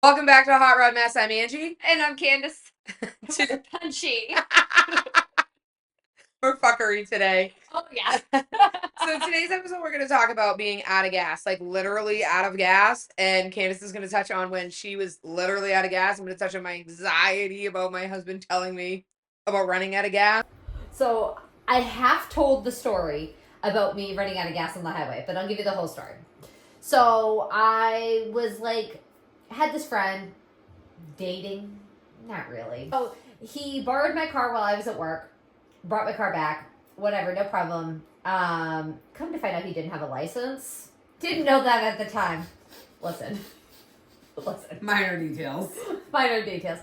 Welcome back to Hot Rod Mess. I'm Angie. And I'm Candice. To- Punchy. We're fuckery today. Oh, yeah. So today's episode, we're going to talk about being out of gas, like literally out of gas. And Candice is going to touch on when she was literally out of gas. I'm going to touch on my anxiety about my husband telling me about running out of gas. So I half told the story about me running out of gas on the highway, but I'll give you the whole story. So I was like, had this friend dating, not really. So he borrowed my car while I was at work, brought my car back, whatever, no problem. Come to find out he didn't have a license. Didn't know that at the time. Listen. Minor details. Minor details.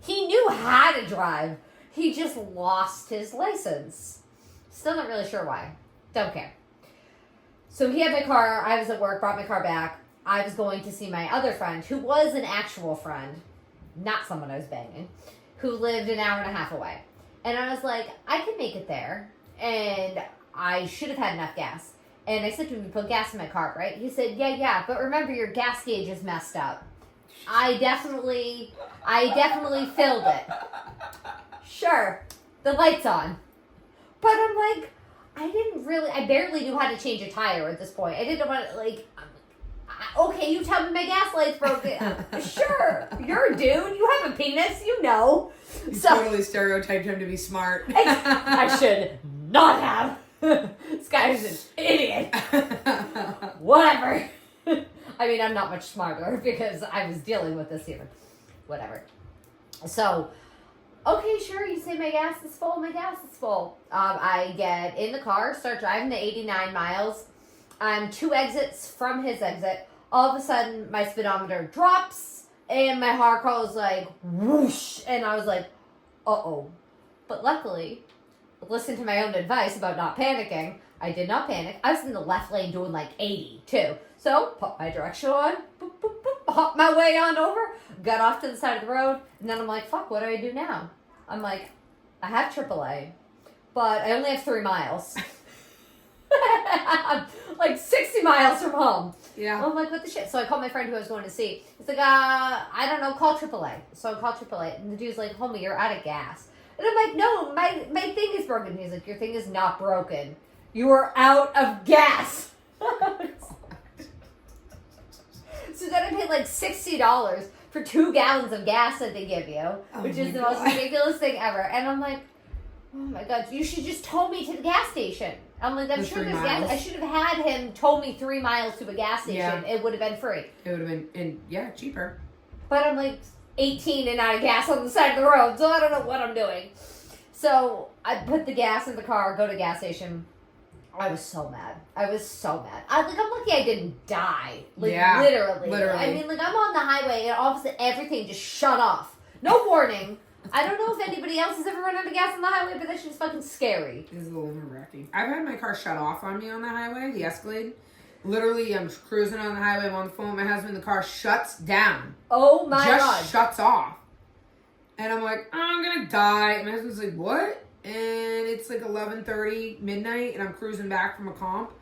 He knew how to drive. He just lost his license. Still not really sure why. Don't care. So he had my car. I was at work, brought my car back. I was going to see my other friend, who was an actual friend, not someone I was banging, who lived an hour and a half away. And I was like, I can make it there. And I should have had enough gas. And I said to him, you put gas in my car, right? He said, yeah, but remember your gas gauge is messed up. I definitely filled it. Sure, the light's on. But I'm like, I barely knew how to change a tire at this point. I didn't know what, okay, you tell me my gas light's broken. Sure, you're a dude, you have a penis, you know. You totally stereotyped him to be smart. I should not have. This guy's an idiot. Whatever. I mean, I'm not much smarter because I was dealing with this even. Whatever. So, okay, sure, you say my gas is full, I get in the car, start driving the 89 miles. I'm 2 exits from his exit. All of a sudden, my speedometer drops, and my heart goes like, whoosh, and I was like, uh-oh. But luckily, listen to my own advice about not panicking. I did not panic. I was in the left lane doing like 80, too. So, put my direction on, boop, boop, boop, hop my way on over, got off to the side of the road, and then I'm like, fuck, what do I do now? I'm like, I have AAA, but I only have 3 miles. I'm like 60 miles from home. Yeah. I'm like, what the shit? So I called my friend who I was going to see. He's like, I don't know, call AAA. So I called AAA, and the dude's like, homie, you're out of gas. And I'm like, no, my thing is broken. He's like, your thing is not broken. You are out of gas. So then I paid like $60 for 2 gallons of gas that they give you, which is the most ridiculous thing ever. And I'm like, oh my God, you should just tow me to the gas station. I'm like, I'm sure there's gas. I should have had him tow me 3 miles to a gas station. Yeah. It would have been free. It would have been, cheaper. But I'm like 18 and out of gas on the side of the road, so I don't know what I'm doing. So I put the gas in the car, go to the gas station. I was so mad. I'm lucky I didn't die. Yeah, literally. I mean, I'm on the highway and all of a sudden everything just shut off. No warning. I don't know if anybody else has ever run out of gas on the highway, but that shit's fucking scary. It's a little nerve-wracking. I've had my car shut off on me on the highway, the Escalade. Literally, I'm cruising on the highway, I'm on the phone with my husband, the car shuts down. Oh my God. Just shuts off. And I'm like, I'm gonna die. And my husband's like, what? And it's like 11:30, midnight, and I'm cruising back from a comp.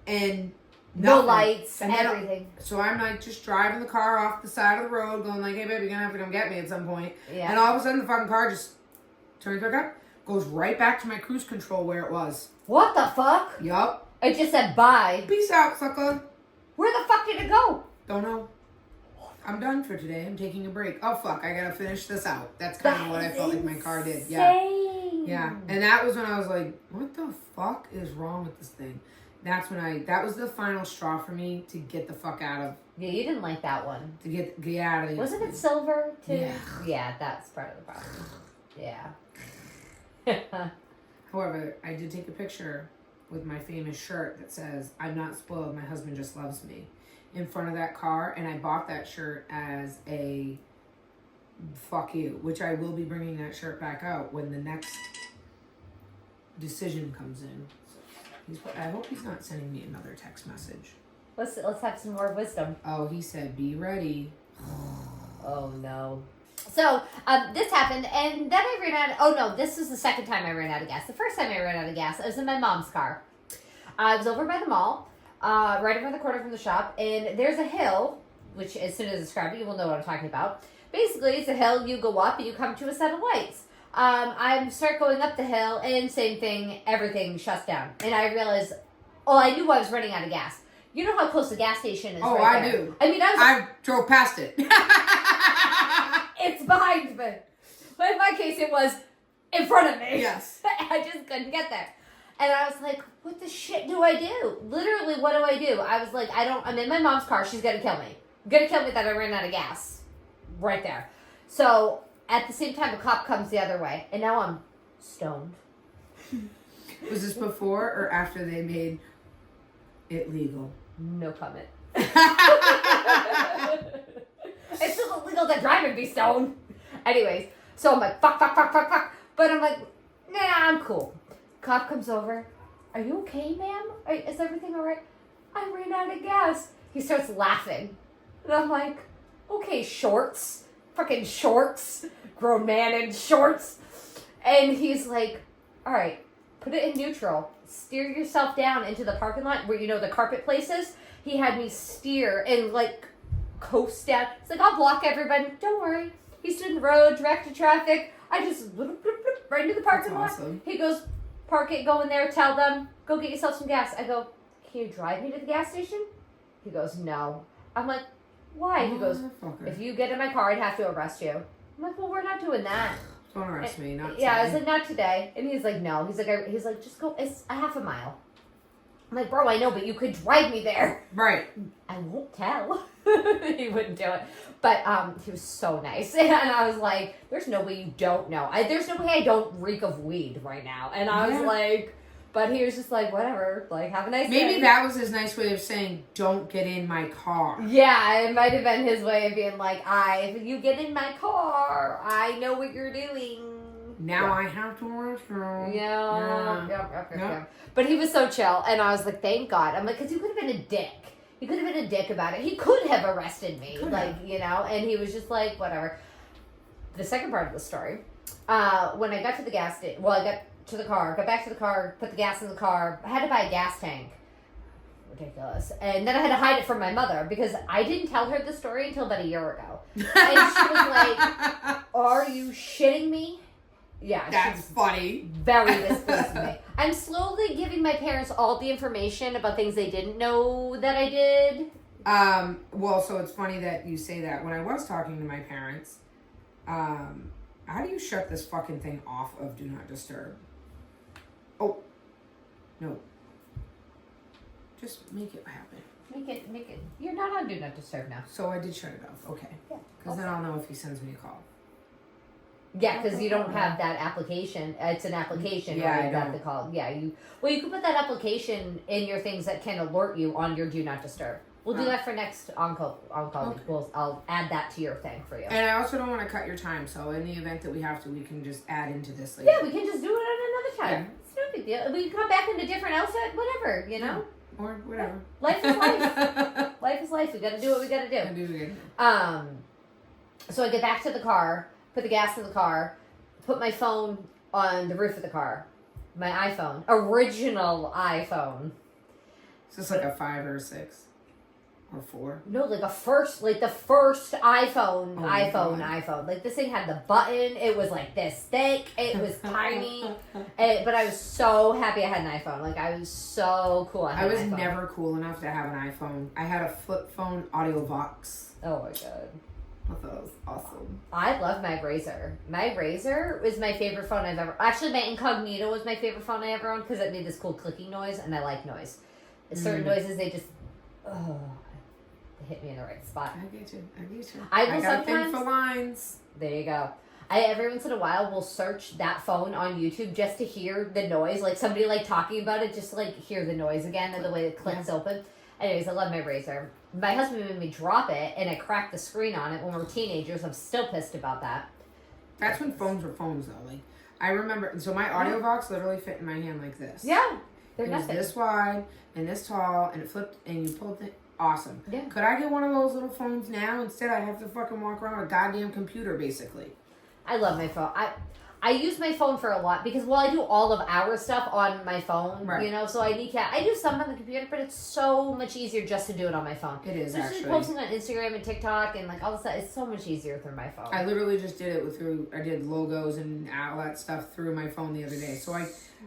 And no lights, and everything. So I'm like just driving the car off the side of the road, going like, hey babe, you're gonna have to come get me at some point. Yeah. And all of a sudden the fucking car just turns back up, goes right back to my cruise control where it was. What the fuck? Yup. It just said bye. Peace out, sucker. Where the fuck did it go? Don't know. I'm done for today. I'm taking a break. Oh fuck, I gotta finish this out. That's kind of what I felt like my car did. Yeah. Yeah. And that was when I was like, what the fuck is wrong with this thing? That was the final straw for me to get the fuck out of. Yeah, you didn't like that one. To get out of the. Wasn't it silver too? Yeah. Yeah, that's part of the problem. Yeah. However, I did take a picture with my famous shirt that says, I'm not spoiled, my husband just loves me, in front of that car, and I bought that shirt as a fuck you, which I will be bringing that shirt back out when the next decision comes in. I hope he's not sending me another text message. Let's have some more wisdom. Oh, he said, be ready. Oh, no. So, this happened, and then I ran out of... Oh, no, this was the second time I ran out of gas. The first time I ran out of gas, I was in my mom's car. I was over by the mall, right over the corner from the shop, and there's a hill which as soon as I describe it, you will know what I'm talking about. Basically, it's a hill. You go up and you come to a set of lights. I start going up the hill, and same thing, everything shuts down. And I realized, I knew I was running out of gas. You know how close the gas station is right there? Do. I mean, I drove past it. It's behind me. But in my case, it was in front of me. Yes. I just couldn't get there. And I was like, what the shit do I do? Literally, what do I do? I was like, I'm in my mom's car. She's going to kill me. Going to kill me that I ran out of gas. Right there. So, at the same time, a cop comes the other way. And now I'm stoned. Was this before or after they made it legal? No comment. It's still illegal to drive and be stoned. Anyways, so I'm like, fuck. But I'm like, nah, I'm cool. Cop comes over. Are you okay, ma'am? Is everything all right? I ran out of gas. He starts laughing. And I'm like, okay, shorts. Fucking shorts. Grown man in shorts. And he's like, all right, put it in neutral. Steer yourself down into the parking lot where the carpet places. He had me steer and coast down. It's like, I'll block everybody. Don't worry. He stood in the road, directed traffic. I just right into the parking lot. Awesome. He goes, park it, go in there, tell them, go get yourself some gas. I go, can you drive me to the gas station? He goes, no. I'm like, why? He goes, if you get in my car, I'd have to arrest you. I'm like, well, we're not doing that. Don't arrest me, not today. Yeah, I was like, not today. And he's like, no. He's like, just go. It's a half a mile. I'm like, bro, I know, but you could drive me there. Right. I won't tell. He wouldn't do it. But he was so nice. And I was like, there's no way you don't know. There's no way I don't reek of weed right now. And I was like, but he was just like, whatever. Like, have a nice day. Maybe that was his nice way of saying, don't get in my car. Yeah, it might have been his way of being like, if you get in my car, I know what you're doing. Now I have to arrest you. Yeah. But he was so chill, and I was like, thank God. I'm like, because he could have been a dick. He could have been a dick about it. He could have arrested me, and he was just like, whatever. The second part of the story, when I got to the gas station, I got to the car, got back to the car, put the gas in the car. I had to buy a gas tank. Ridiculous. And then I had to hide it from my mother because I didn't tell her the story until about a year ago. And she was like, are you shitting me? Yeah. That's funny. Very displeased with me. I'm slowly giving my parents all the information about things they didn't know that I did. So it's funny that you say that. When I was talking to my parents, how do you shut this fucking thing off of Do Not Disturb? Oh, no. Just make it happen. Make it. You're not on Do Not Disturb now. So I did shut it off. Okay. Yeah. Because then I'll know if he sends me a call. Yeah, because you don't have that application. It's an application. Yeah, I got the call. Yeah, you can put that application in your things that can alert you on your Do Not Disturb. We'll do that for next on-call. Okay. I'll add that to your thing for you. And I also don't want to cut your time, so in the event that we have to, we can just add into this later. Yeah, we can just do it at another time. Yeah. It's no big deal. We can come back in a different outfit, whatever, Yeah. Or whatever. Life is life. Life is life. We gotta do what we gotta do. So I get back to the car, put the gas in the car, put my phone on the roof of the car. My iPhone. Original iPhone. Is this like a 5 or a 6? Or 4? No, the first iPhone. Like, this thing had the button. It was like this thick. It was tiny. But I was so happy I had an iPhone. Like, I was so cool. I was never cool enough to have an iPhone. I had a flip phone audio box. Oh my God. I thought it was awesome. I love my Razor. My Razor is my favorite phone I've ever... Actually, my Incognito was my favorite phone I ever owned because it made this cool clicking noise, and I like noise. Certain noises, they just... Oh... hit me in the right spot. I get you. I got a thing for lines. There you go. I every once in a while will search that phone on YouTube just to hear the noise, like somebody like talking about it, just to like hear the noise again and the way it clicks open. Anyways, I love my Razor. My husband made me drop it, and I cracked the screen on it when we were teenagers. I'm still pissed about that. That's when phones were phones, though. Like I remember, so my audio box literally fit in my hand like this. Yeah, it was this wide and this tall, and it flipped, and you pulled it. Awesome. Yeah. Could I get one of those little phones now? Instead, I have to fucking walk around with a goddamn computer, basically. I love my phone. I use my phone for a lot because, I do all of our stuff on my phone, right. you know, so I do some on the computer, but it's so much easier just to do it on my phone. It is, especially actually. posting on Instagram and TikTok and, like, all this stuff. It's so much easier through my phone. I literally just did it I did logos and all that stuff through my phone the other day. So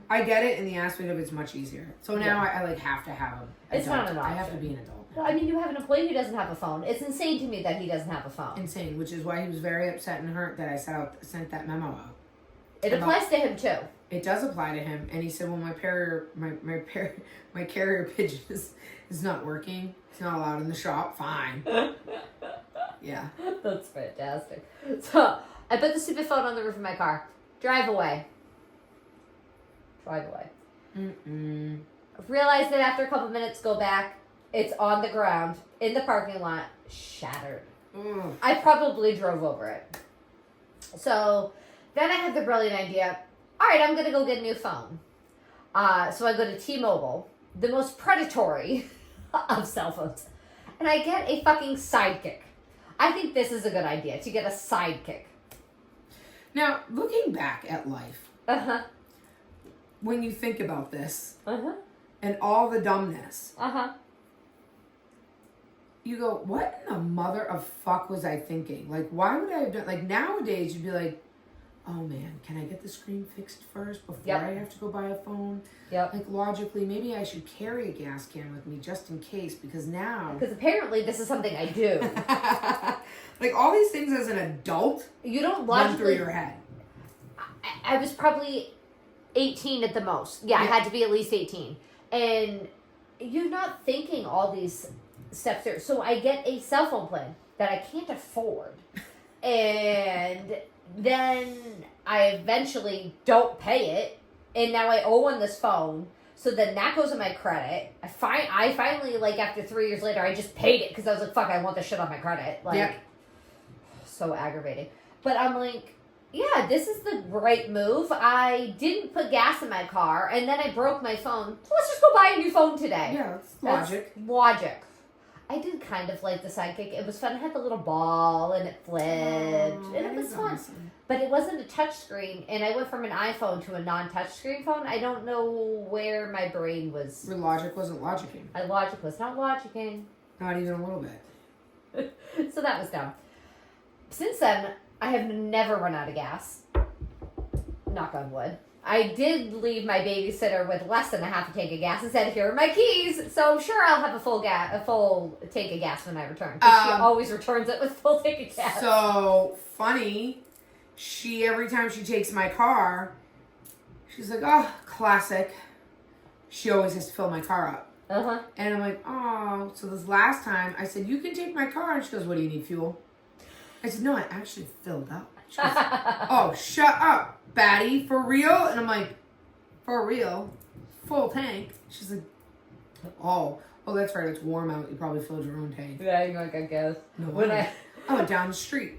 I get it in the aspect of it's much easier. So now I like have to have them. It's not an option. I have to be an adult. Well, I mean, you have an employee who doesn't have a phone. It's insane to me that he doesn't have a phone. Insane, which is why he was very upset and hurt that I sent that memo out. It applies to him too. It does apply to him, and he said, "Well, my carrier pigeon is not working. It's not allowed in the shop. Fine." Yeah, that's fantastic. So I put the stupid phone on the roof of my car. Drive away. Realized that after a couple minutes, go back. It's on the ground in the parking lot, shattered. I probably drove over it. So then I had the brilliant idea. All right, I'm going to go get a new phone. So I go to T-Mobile, the most predatory of cell phones. And I get a fucking sidekick. I think this is a good idea, to get a sidekick. Now, looking back at life, when you think about this, and all the dumbness, you go, what in the mother of fuck was I thinking? Like, why would I have done... Like, nowadays, you'd be like, oh, man, can I get the screen fixed first before I have to go buy a phone? Yep. Like, logically, maybe I should carry a gas can with me just in case, because now... Because apparently this is something I do. Like, all these things as an adult... You don't logically... run through your head. I was probably 18 at the most. Yeah, I had to be at least 18. And you're not thinking all these steps there. So I get a cell phone plan that I can't afford. And then I eventually don't pay it. And now I owe on this phone. So then that goes on my credit. I finally, like, after 3 years later, I just paid it. Because I was like, fuck, I want this shit on my credit. Like, so aggravating. But I'm like... Yeah, this is the right move. I didn't put gas in my car, and then I broke my phone. Let's just go buy a new phone today. Yeah, that's logic. That's logic. I did kind of like the sidekick. It was fun. It had the little ball, and it flipped, and it was fun. Awesome. But it wasn't a touch screen, and I went from an iPhone to a non-touch screen phone. I don't know where my brain was. Your logic wasn't logicking. My logic was not logicking. Not even a little bit. So that was dumb. Since then... I have never run out of gas. Knock on wood. I did leave my babysitter with less than a half a tank of gas and said, "Here are my keys." So I'm sure I'll have a full tank of gas when I return. Because she always returns it with full tank of gas. So funny. Every time she takes my car, she's like, "Oh, classic." She always has to fill my car up. And I'm like, "Oh." So this last time, I said, "You can take my car." And she goes, "What do you need, fuel?" I said, "No, I actually filled up." She goes, "Oh, shut up, baddie, for real?" And I'm like, "For real? Full tank?" She's like, oh, that's right, it's warm out. You probably filled your own tank. Yeah, you're like, I guess. No, I went down the street.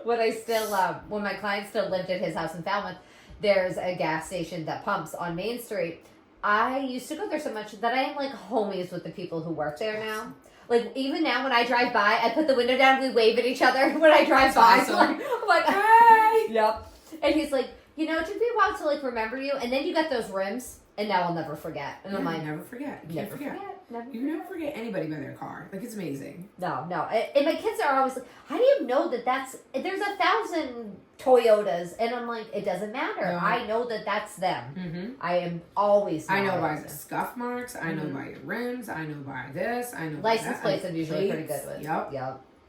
When my client still lived at his house in Falmouth, there's a gas station that pumps on Main Street. I used to go there so much that I am like homies with the people who work there now. Like, even now when I drive by, I put the window down, we wave at each other when I drive by. Awesome. I'm like, hi! Yep. And he's like, it took me a while to, like, remember you, and then you got those rims, and now I'll never forget. And I'm like... Never forget. You can't forget. You Never never forget anybody by their car. Like, it's amazing. No. And my kids are always like, how do you know that there's 1,000 Toyotas? And I'm like, it doesn't matter. No. I know that that's them. Mm-hmm. I am always I know by the scuff marks. I know by your rims. I know by this. I know license by plates I'm usually pretty good with. Yep.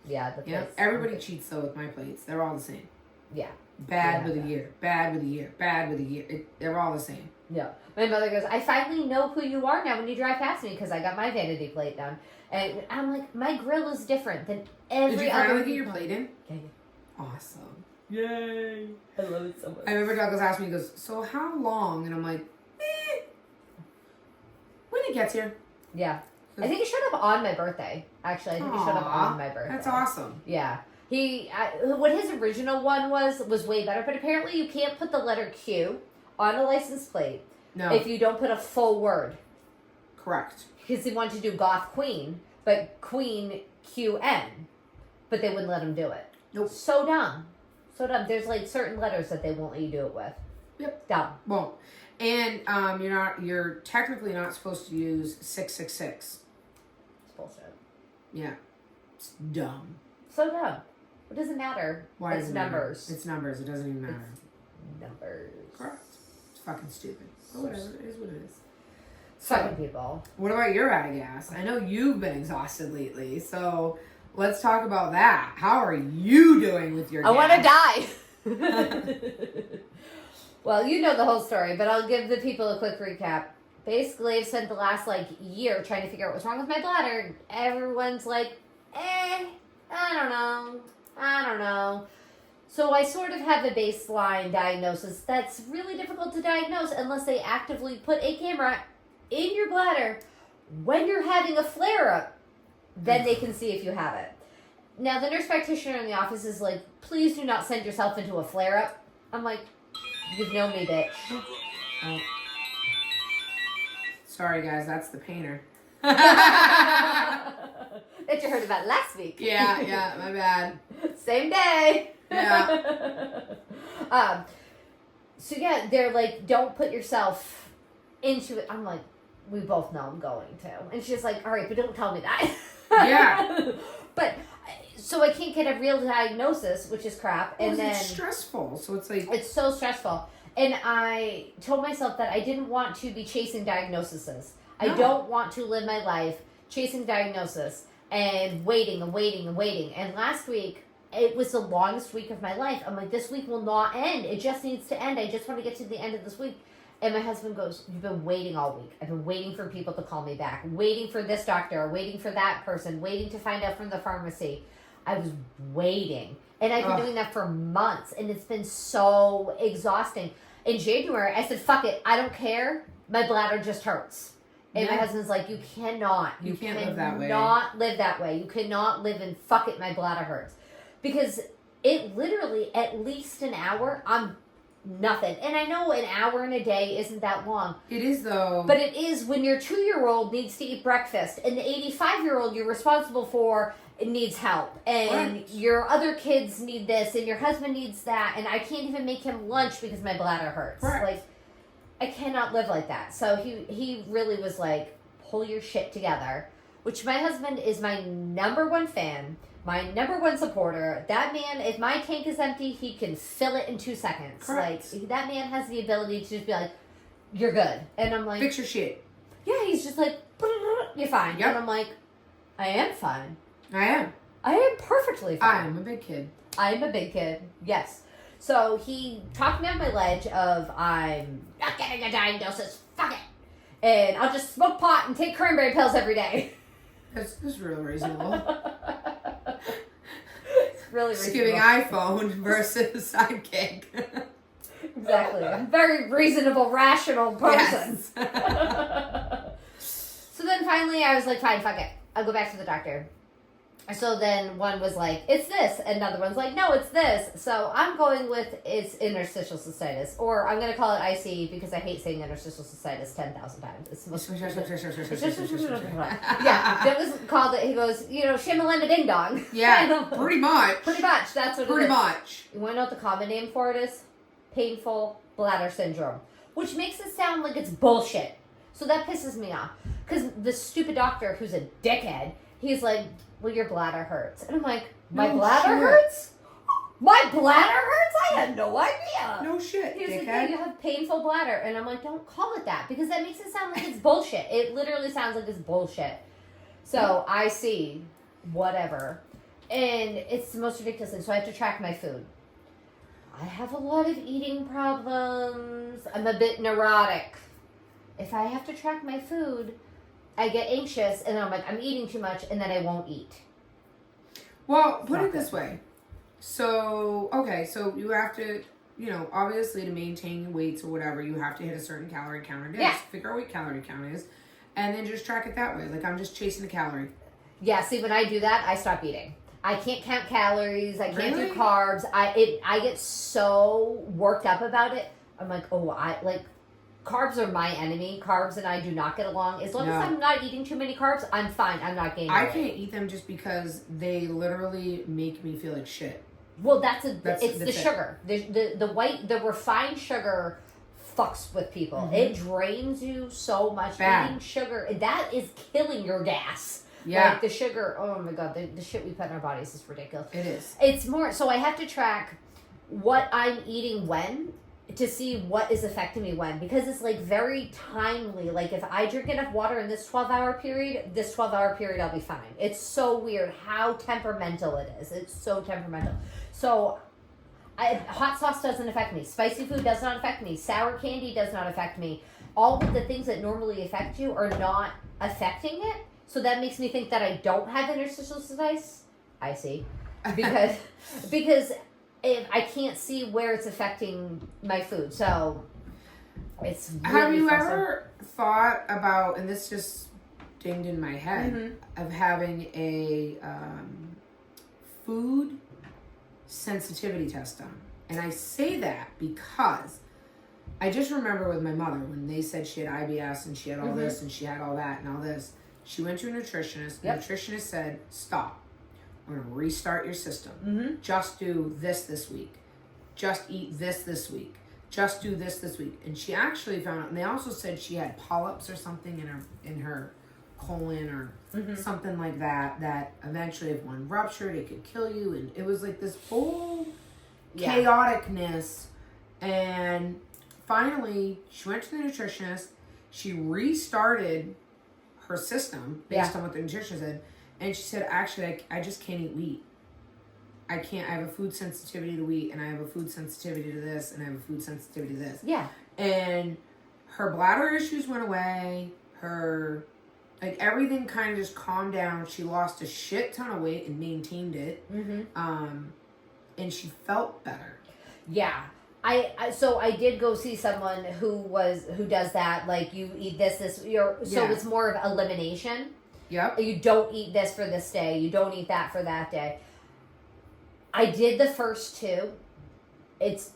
Yeah, the plates. Everybody cheats, though, with my plates. They're all the same. Yeah. Bad with a year. Bad with a year. Bad with a year. They're all the same. Yeah. My mother goes, I finally know who you are now when you drive past me because I got my vanity plate done. And I'm like, my grill is different than every other. Did you finally get your plate in? Yeah. Awesome. Yay. I love it so much. I remember Douglas asked me, he goes, so how long? And I'm like, when it gets here. Yeah. I think he showed up on my birthday. Actually, I think he showed up on my birthday. That's awesome. Yeah. What his original one was way better, but apparently you can't put the letter Q on a license plate if you don't put a full word. Correct. Because he wanted to do Goth Queen, but Queen QN, but they wouldn't let him do it. Nope. So dumb. So dumb. There's like certain letters that they won't let you do it with. Yep. Dumb. Won't. And you're technically not supposed to use 666. It's bullshit. Yeah. It's dumb. So dumb. It doesn't matter. Why it's does it numbers. Matter? It's numbers. It doesn't even matter. It's numbers. Correct. It's fucking stupid. But whatever. It is what it is. Fucking people. What about your out of gas? I know you've been exhausted lately, so let's talk about that. How are you doing with your gas? I want to die. Well, you know the whole story, but I'll give the people a quick recap. Basically, I've spent the last, year trying to figure out what's wrong with my bladder. Everyone's like, I don't know. So I sort of have a baseline diagnosis that's really difficult to diagnose unless they actively put a camera in your bladder when you're having a flare-up. Then they can see if you have it. Now, the nurse practitioner in the office is like, please do not send yourself into a flare-up. I'm like, you've known me, bitch. Oh. Sorry, guys. That's the painter. That you heard about last week. Yeah, my bad. Same day. Yeah. So yeah, they're like, don't put yourself into it. I'm like, we both know I'm going to. And she's like, all right, but don't tell me that. Yeah. But, so I can't get a real diagnosis, which is crap. Well, and then it's stressful, so it's like... It's so stressful. And I told myself that I didn't want to be chasing diagnoses. No. I don't want to live my life chasing diagnosis and waiting. And last week, it was the longest week of my life. I'm like, this week will not end. It just needs to end. I just want to get to the end of this week. And my husband goes, you've been waiting all week. I've been waiting for people to call me back. Waiting for this doctor. Waiting for that person. Waiting to find out from the pharmacy. I was waiting. And I've been doing that for months. And it's been so exhausting. In January, I said, fuck it. I don't care. My bladder just hurts. And my husband's like, you cannot. You can't live that way. You cannot live that way. You cannot live in fuck it, my bladder hurts. Because it literally, at least an hour, I'm nothing. And I know an hour in a day isn't that long. It is, though. But it is when your 2-year-old needs to eat breakfast and the 85-year-old you're responsible for needs help. And your other kids need this and your husband needs that. And I can't even make him lunch because my bladder hurts. Right. Like, I cannot live like that. So he really was like, pull your shit together. Which my husband is my number one fan. My number one supporter. That man, if my tank is empty, he can fill it in 2 seconds. Correct. Like, that man has the ability to just be like, you're good. And I'm like... Fix your shit. Yeah, he's just like, you're fine. Yep. And I'm like, I am fine. I am. I am perfectly fine. I am a big kid. I am a big kid. Yes. So he talked me on my ledge of, I'm not getting a diagnosis. Fuck it. And I'll just smoke pot and take cranberry pills every day. That's real reasonable. Really Just reasonable. giving iPhone versus sidekick. Exactly. I'm a very reasonable, rational person. Yes. So then finally I was like, fine, fuck it. I'll go back to the doctor. So then one was like, it's this. Another one's like, no, it's this. So I'm going with it's interstitial cystitis. Or I'm going to call it IC because I hate saying interstitial cystitis 10,000 times. It's the most... Yeah, that was called it. He goes, shimalama ding dong. Yeah, pretty much. Pretty much. That's what it is. Pretty much. You want to know what the common name for it is? Painful bladder syndrome. Which makes it sound like it's bullshit. So that pisses me off. Because the stupid doctor, who's a dickhead, he's like, well, your bladder hurts. And I'm like, my bladder hurts? My bladder hurts? I had no idea. No shit, He was like, dickhead. yeah, you have painful bladder. And I'm like, don't call it that. Because that makes it sound like it's bullshit. It literally sounds like it's bullshit. So I see whatever. And it's the most ridiculous thing. So I have to track my food. I have a lot of eating problems. I'm a bit neurotic. If I have to track my food, I get anxious and I'm like, I'm eating too much and then I won't eat. Well, put it this way. So, okay, so you have to, obviously to maintain your weights or whatever, you have to hit a certain calorie count a day. Yeah. So figure out what calorie count is and then just track it that way. Like, I'm just chasing the calorie. Yeah, see, when I do that, I stop eating. I can't count calories. I can't Really? do carbs. I get so worked up about it. I'm like, carbs are my enemy. Carbs and I do not get along. As long as I'm not eating too many carbs, I'm fine. I'm not gaining I weight. can't eat them just because they literally make me feel like shit. Well, it's the sugar. The refined sugar fucks with people. Mm-hmm. It drains you so much. Bad. Eating sugar, that is killing your gas. Yeah. Like the sugar, oh my God, the shit we put in our bodies is ridiculous. It is. It's more, so I have to track what I'm eating when to see what is affecting me when, because it's like very timely. Like if I drink enough water in this 12-hour period, I'll be fine. It's so weird how temperamental it is. It's so temperamental. So hot sauce doesn't affect me. Spicy food does not affect me. Sour candy does not affect me. All of the things that normally affect you are not affecting it. So that makes me think that I don't have interstitial cystitis. I see. Because if I can't see where it's affecting my food. So it's really Have you ever thought about, and this just dinged in my head, mm-hmm. of having a food sensitivity test done? And I say that because I just remember with my mother when they said she had IBS and she had all mm-hmm. this and she had all that and all this. She went to a nutritionist. Yep. The nutritionist said, stop. We're going to restart your system. Mm-hmm. Just do this week. Just eat this week. Just do this week. And she actually found out, and they also said she had polyps or something in her colon or mm-hmm. something like that eventually if one ruptured, it could kill you. And it was like this whole chaoticness. And finally, she went to the nutritionist. She restarted her system based on what the nutritionist said. And she said, actually, I just can't eat wheat. I have a food sensitivity to wheat, and I have a food sensitivity to this, and I have a food sensitivity to this. Yeah. And her bladder issues went away. Her, everything kind of just calmed down. She lost a shit ton of weight and maintained it. Mm-hmm. And she felt better. Yeah. So I did go see someone who does that. Like, you eat this, so it's more of elimination. Yep. You don't eat this for this day. You don't eat that for that day. I did the first two. It's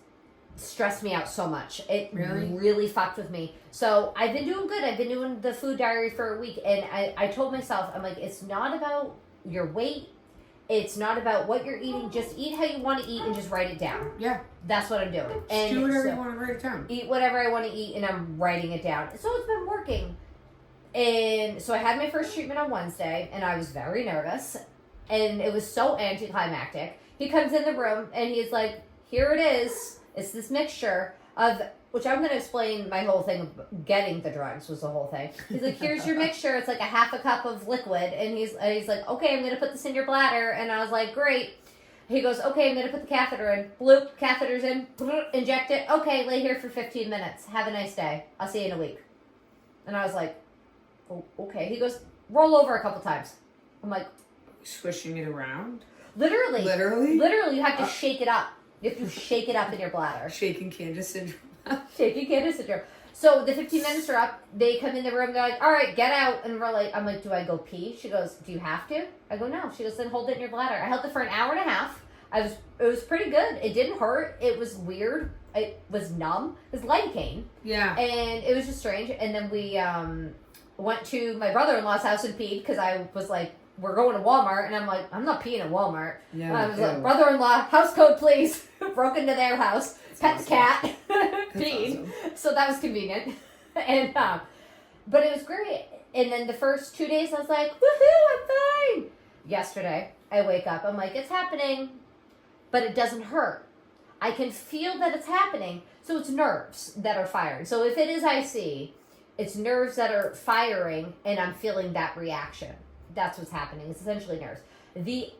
stressed me out so much. It really fucked with me. So I've been doing good. I've been doing the food diary for a week. And I told myself, I'm like, it's not about your weight. It's not about what you're eating. Just eat how you want to eat and just write it down. Yeah. That's what I'm doing. And do whatever you want to write it down. Eat whatever I want to eat and I'm writing it down. So it's been working. And so I had my first treatment on Wednesday, and I was very nervous, and it was so anticlimactic. He comes in the room, and he's like, here it is. It's this mixture of, which I'm going to explain my whole thing of getting the drugs was the whole thing. He's like, here's your mixture. It's like a half a cup of liquid. And he's like, okay, I'm going to put this in your bladder. And I was like, great. He goes, okay, I'm going to put the catheter in. Bloop, catheter's in. Inject it. Okay, lay here for 15 minutes. Have a nice day. I'll see you in a week. And I was like, oh, okay. He goes, roll over a couple times. I'm like, swishing it around? Literally, you have to shake it up. You have to shake it up in your bladder. Shaking Candice syndrome. Shaking Candice syndrome. So the 15 minutes are up. They come in the room. They're like, all right, get out. And I'm like, do I go pee? She goes, do you have to? I go, no. She goes, then hold it in your bladder. I held it for an hour and a half. It was pretty good. It didn't hurt. It was weird. It was numb. It was lidocaine. Yeah. And it was just strange. And then we went to my brother-in-law's house and peed because I was like, we're going to Walmart. And I'm like, I'm not peeing at Walmart. No, I was like, brother-in-law, house code, please. Broke into their house. Pet the cat. Peed. Awesome. So that was convenient. And but it was great. And then the first 2 days I was like, woohoo, I'm fine. Yesterday, I wake up. I'm like, it's happening. But it doesn't hurt. I can feel that it's happening. So it's nerves that are firing. So if it is IC, it's nerves that are firing, and I'm feeling that reaction. That's what's happening. It's essentially nerves. The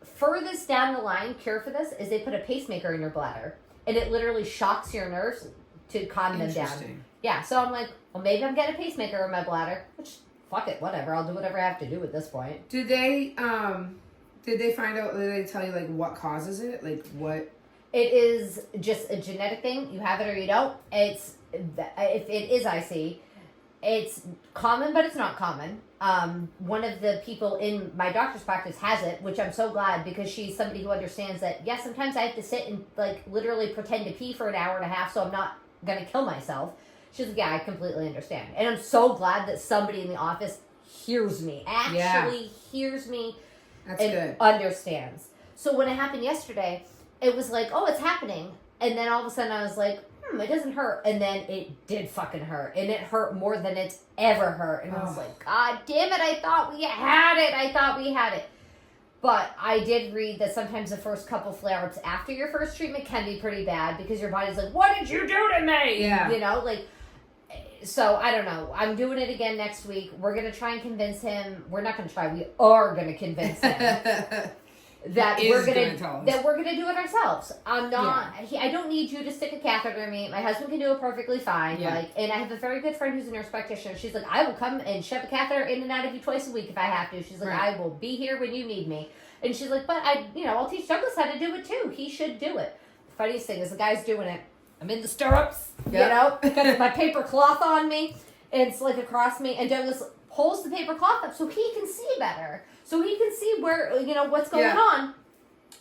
furthest down the line cure for this is they put a pacemaker in your bladder, and it literally shocks your nerves to calm them down. Yeah, so I'm like, well, maybe I'm getting a pacemaker in my bladder, which, fuck it, whatever. I'll do whatever I have to do at this point. Did they find out, did they tell you, like, what causes it? Like, what? It is just a genetic thing. You have it or you don't. If it is IC, it's common, but it's not common. One of the people in my doctor's practice has it, which I'm so glad, because she's somebody who understands that, yes, sometimes I have to sit and, like, literally pretend to pee for an hour and a half so I'm not going to kill myself. She's like, yeah, I completely understand. And I'm so glad that somebody in the office hears me, hears me. That's and good. Understands. So when it happened yesterday, it was like, oh, it's happening. And then all of a sudden I was like, it doesn't hurt. And then it did fucking hurt. And it hurt more than it's ever hurt. And I was like, God damn it, I thought we had it. But I did read that sometimes the first couple flare-ups after your first treatment can be pretty bad because your body's like, what did you do to me? Yeah. You know, like, so I don't know. I'm doing it again next week. We're going to try and convince him. We're not going to try. We are going to convince him that we're going to do it ourselves. I'm not, I don't need you to stick a catheter in me. My husband can do it perfectly fine. Yeah. Like, and I have a very good friend who's a nurse practitioner. She's like, I will come and shove a catheter in and out of you twice a week if I have to. She's like, I will be here when you need me. And she's like, but I'll teach Douglas how to do it too. He should do it. The funniest thing is the guy's doing it. I'm in the stirrups, got my paper cloth on me. It's like across me. And Douglas pulls the paper cloth up so he can see better. So he can see where, what's going on.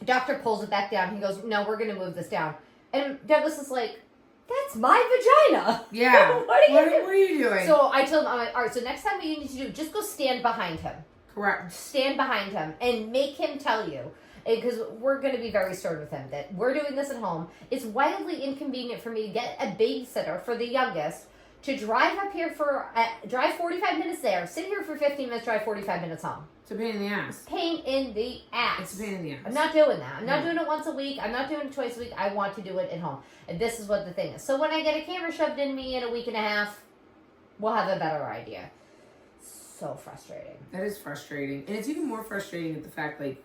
Doctor pulls it back down. He goes, no, we're going to move this down. And Douglas is like, that's my vagina. Yeah. What are you doing? So I told him, I'm like, all right, so next time what you need to do, just go stand behind him. Correct. Stand behind him and make him tell you. Because we're going to be very stern with him that we're doing this at home. It's wildly inconvenient for me to get a babysitter for the youngest to drive up here drive 45 minutes there, sit here for 15 minutes, drive 45 minutes home. It's a pain in the ass. Pain in the ass. It's a pain in the ass. I'm not doing that. I'm not doing it once a week. I'm not doing it twice a week. I want to do it at home. And this is what the thing is. So when I get a camera shoved in me in a week and a half, we'll have a better idea. So frustrating. That is frustrating. And it's even more frustrating at the fact, like,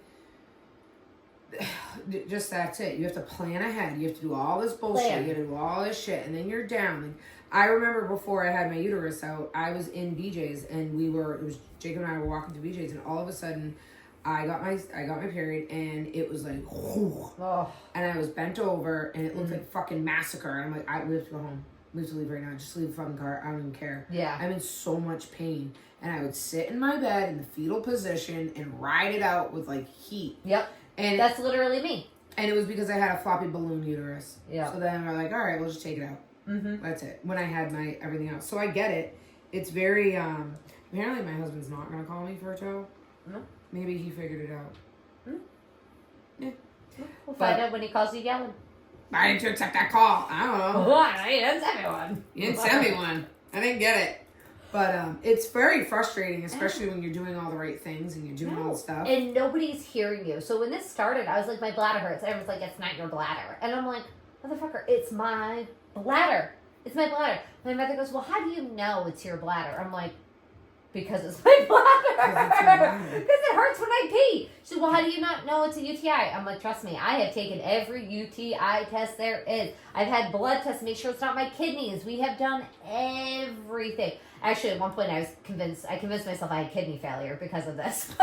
just that's it. You have to plan ahead. You have to do all this bullshit. You have to do all this shit. And then you're down. Like, I remember before I had my uterus out, I was in BJ's and it was Jacob and I were walking to BJ's and all of a sudden I got my period and it was like, and I was bent over and it looked like fucking massacre. And I'm like, we have to go home. We have to leave right now. Just leave the fucking car. I don't even care. Yeah. I'm in so much pain. And I would sit in my bed in the fetal position and ride it out with like heat. Yep. And that's literally me. And it was because I had a floppy balloon uterus. Yeah. So then we're like, all right, we'll just take it out. Mm-hmm. That's it. When I had my everything out. So I get it. It's very, apparently my husband's not going to call me for a tow. No. Maybe he figured it out. Mm. Yeah. We'll find out when he calls you yelling. I didn't accept that call. I don't know. What? You didn't send me one. You didn't send me one. I didn't get it. But it's very frustrating, especially when you're doing all the right things and you're doing all the stuff. And nobody's hearing you. So when this started, I was like, my bladder hurts. Everyone's like, it's not your bladder. And I'm like, motherfucker, it's my bladder. It's my bladder. My mother goes, well, how do you know it's your bladder? I'm like, because it's my bladder. Because it hurts when I pee. She said, well, how do you not know it's a UTI? I'm like, trust me, I have taken every UTI test there is. I've had blood tests to make sure it's not my kidneys. We have done everything. Actually, at one point, I convinced myself I had kidney failure because of this.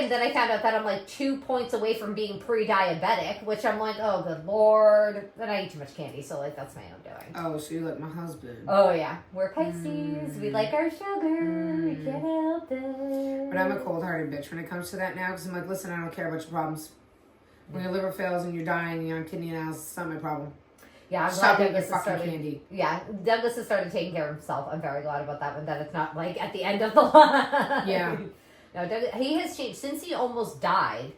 And then I found out that I'm like 2 points away from being pre-diabetic, which I'm like, oh, good Lord. Then I eat too much candy, so like that's my own doing. Oh, so you're like my husband. Oh, yeah. We're Pisces. We like our sugar. We can't help it. But I'm a cold-hearted bitch when it comes to that now, because I'm like, listen, I don't care about your problems. When your liver fails and you're dying and you're on kidney analysis, it's not my problem. Yeah, I'm Stop glad eating your fucking candy. Yeah, Douglas has started taking care of himself. I'm very glad about that one, that it's not like at the end of the line. Yeah. No, Douglas, he has changed. Since he almost died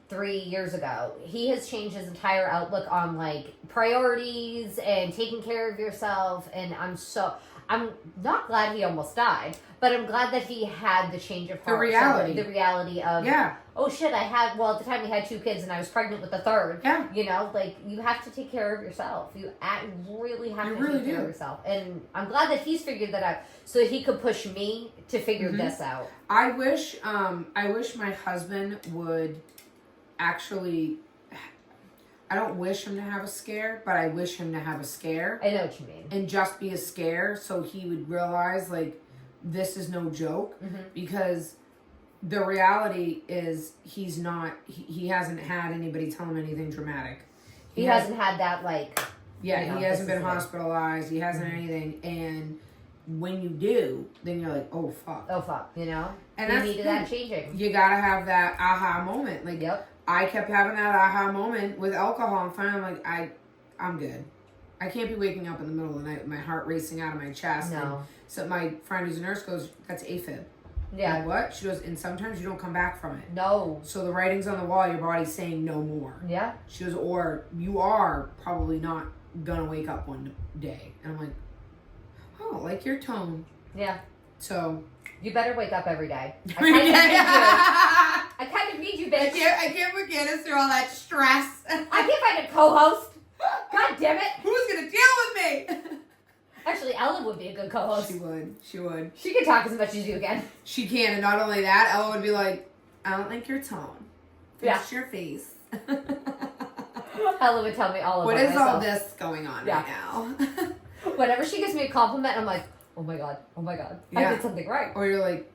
3 years ago, he has changed his entire outlook on like priorities and taking care of yourself. And I'm not glad he almost died, but I'm glad that he had the change of heart. The reality of, oh shit, at the time we had 2 kids and I was pregnant with the third. Yeah. You know, like you have to take care of yourself. You really have to take care of yourself. And I'm glad that he's figured that out so that he could push me to figure this out. I wish my husband would actually, I don't wish him to have a scare, but I wish him to have a scare. I know what you mean. And just be a scare so he would realize, like, this is no joke. Mm-hmm. Because the reality is he hasn't had anybody tell him anything dramatic. He hasn't had that, like... Yeah, he hasn't been hospitalized. He hasn't anything. And when you do, then you're like, oh, fuck. Oh, fuck, you know? And you needed that changing. You gotta have that aha moment. Like, I kept having that aha moment with alcohol, and finally I'm like, I'm good. I can't be waking up in the middle of the night with my heart racing out of my chest. No. And so my friend who's a nurse goes, that's AFib. Yeah. Like, what? She goes, and sometimes you don't come back from it. No. So the writing's on the wall, your body's saying no more. Yeah. She goes, or you are probably not gonna wake up one day. And I'm like, oh, like your tone. Yeah. So. You better wake up every day. I kind of need you, bitch. I can't put Candice through all that stress. I can't find a co-host. God damn it. Who's gonna deal with me? Actually, Ella would be a good co-host. She would. She can talk as much as you can. She can, and not only that, Ella would be like, I don't like your tone. Fix your face. Ella would tell me all about what is myself. all this going on right now? Whenever she gives me a compliment, I'm like, oh my god, I did something right. Or you're like,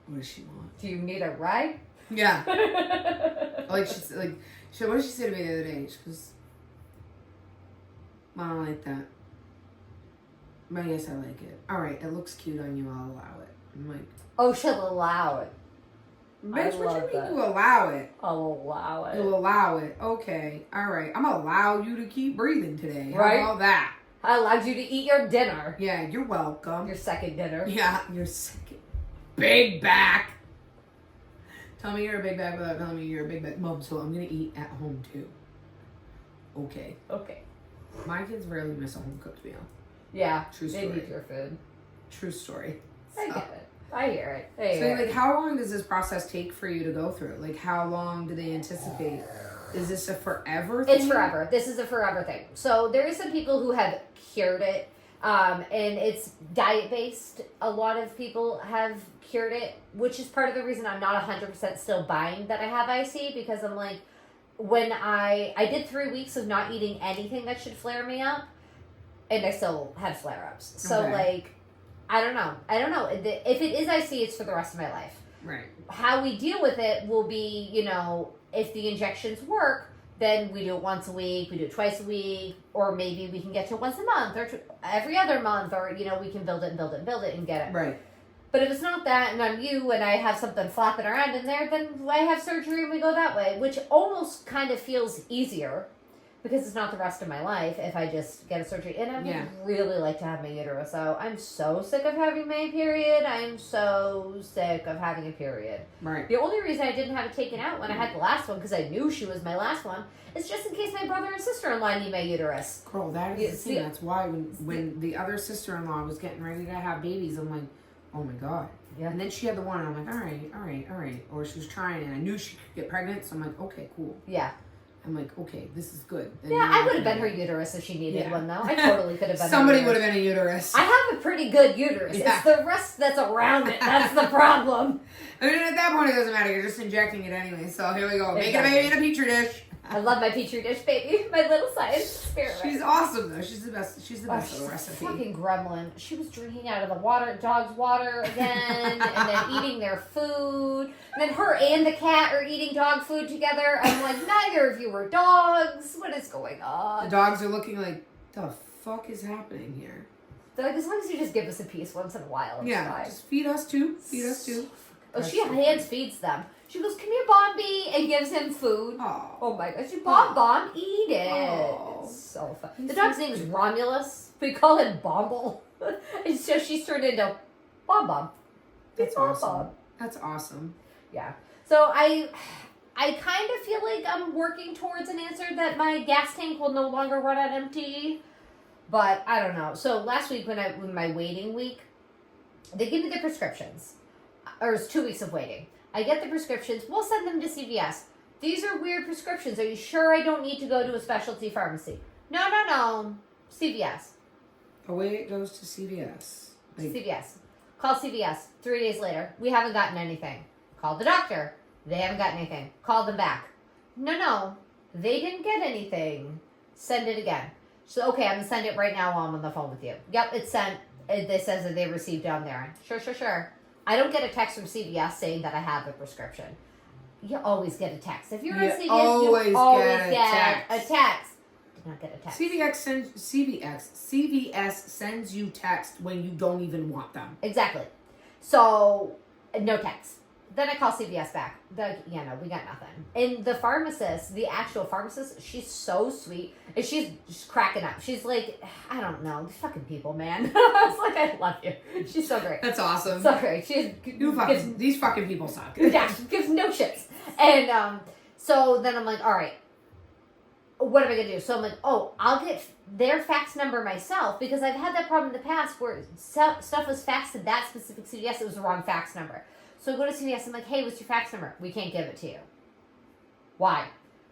what does she want? Do you need a ride? Yeah. What did she say to me the other day? She goes, I don't like that. But yes, I like it. All right, it looks cute on you. I'll allow it. I'm like, oh, she'll allow it. Bitch, what do you mean you allow it? I'll allow it. You'll allow it. Okay. All right. I'm gonna allow you to keep breathing today. Right? How about that? I allowed you to eat your dinner. Yeah, you're welcome. Your second dinner. Yeah, your second. Big back. Tell me you're a big back without telling me you're a big back. Mom, so I'm gonna eat at home too. Okay. My kids rarely miss a home cooked meal. Yeah. True story. They need your food. True story. I get it. I hear it. Like, how long does this process take for you to go through? Like, how long do they anticipate? Is this a forever thing? It's forever. This is a forever thing. So there is some people who have cured it, and it's diet-based. A lot of people have cured it, which is part of the reason I'm not 100% still buying that I have IC, because I'm like, when I did 3 weeks of not eating anything that should flare me up, and I still had flare-ups. So, like, I don't know. If it is IC, it's for the rest of my life. Right. How we deal with it will be, if the injections work, then we do it once a week, we do it twice a week, or maybe we can get to once a month, or every other month, or, we can build it and get it. Right. But if it's not that, and I'm you, and I have something flopping around in there, then I have surgery and we go that way, which almost kind of feels easier, because it's not the rest of my life if I just get a surgery. And I would really like to have my uterus out. I'm so sick of having my period. I'm so sick of having a period. Right. The only reason I didn't have it taken out when I had the last one, because I knew she was my last one, is just in case my brother and sister-in-law need my uterus. Girl, that is the thing. That's why when the other sister-in-law was getting ready to have babies, I'm like, oh my God. Yeah. And then she had the one, and I'm like, all right. Or she was trying, and I knew she could get pregnant, so I'm like, okay, cool. Yeah. I'm like, okay, this is good. And I would have been her uterus if she needed one, though. I totally could have been Somebody would have been a uterus. I have a pretty good uterus. Yeah. It's the rest that's around it that's the problem. I mean, at that point, it doesn't matter. You're just injecting it anyway. So here we go. Making a baby in a petri dish. I love my petri dish baby. My little science experiment. She's awesome, though. She's the best. She's the best of the recipe. Fucking gremlin. She was drinking out of the dog's water again, and then eating their food. And then her and the cat are eating dog food together. I'm like, neither of you are dogs. What is going on? The dogs are looking like, the fuck is happening here? They're like, as long as you just give us a piece once in a while, it's fine. Just feed us too. Oh, she hands feeds them. She goes, come here, Bombi, and gives him food. Oh my gosh, Bomb, eat it. Oh. It's so fun. The dog's name is Romulus. We call him Bomble. And so she's turned into Bomb. That's awesome. That's awesome. Yeah. So I kind of feel like I'm working towards an answer that my gas tank will no longer run on empty. But I don't know. So last week when my waiting week, they give me the prescriptions. Or it's 2 weeks of waiting. I get the prescriptions. We'll send them to CVS. These are weird prescriptions. Are you sure I don't need to go to a specialty pharmacy? No. CVS. Away it goes to CVS. CVS. Call CVS. 3 days later. We haven't gotten anything. Call the doctor. They haven't gotten anything. Call them back. No. They didn't get anything. Send it again. So, okay, I'm going to send it right now while I'm on the phone with you. Yep, it's sent. It says that they received down there. Sure. I don't get a text from CVS saying that I have a prescription. You always get a text. If you're on CVS, you always get a text. Did not get a text. CVS sends you text when you don't even want them. Exactly. So, no text. then I call CVS back. No, we got nothing. And the pharmacist, the actual pharmacist, she's so sweet. And she's just cracking up. She's like, I don't know, these fucking people, man. I was like, I love you. She's so great. That's awesome. So great. These fucking people suck. Yeah, she gives no shits. And so then I'm like, all right, what am I going to do? So I'm like, I'll get their fax number myself, because I've had that problem in the past where stuff was faxed to that specific CVS. It was the wrong fax number. So I go to CVS. I'm like, hey, what's your fax number? We can't give it to you. Why?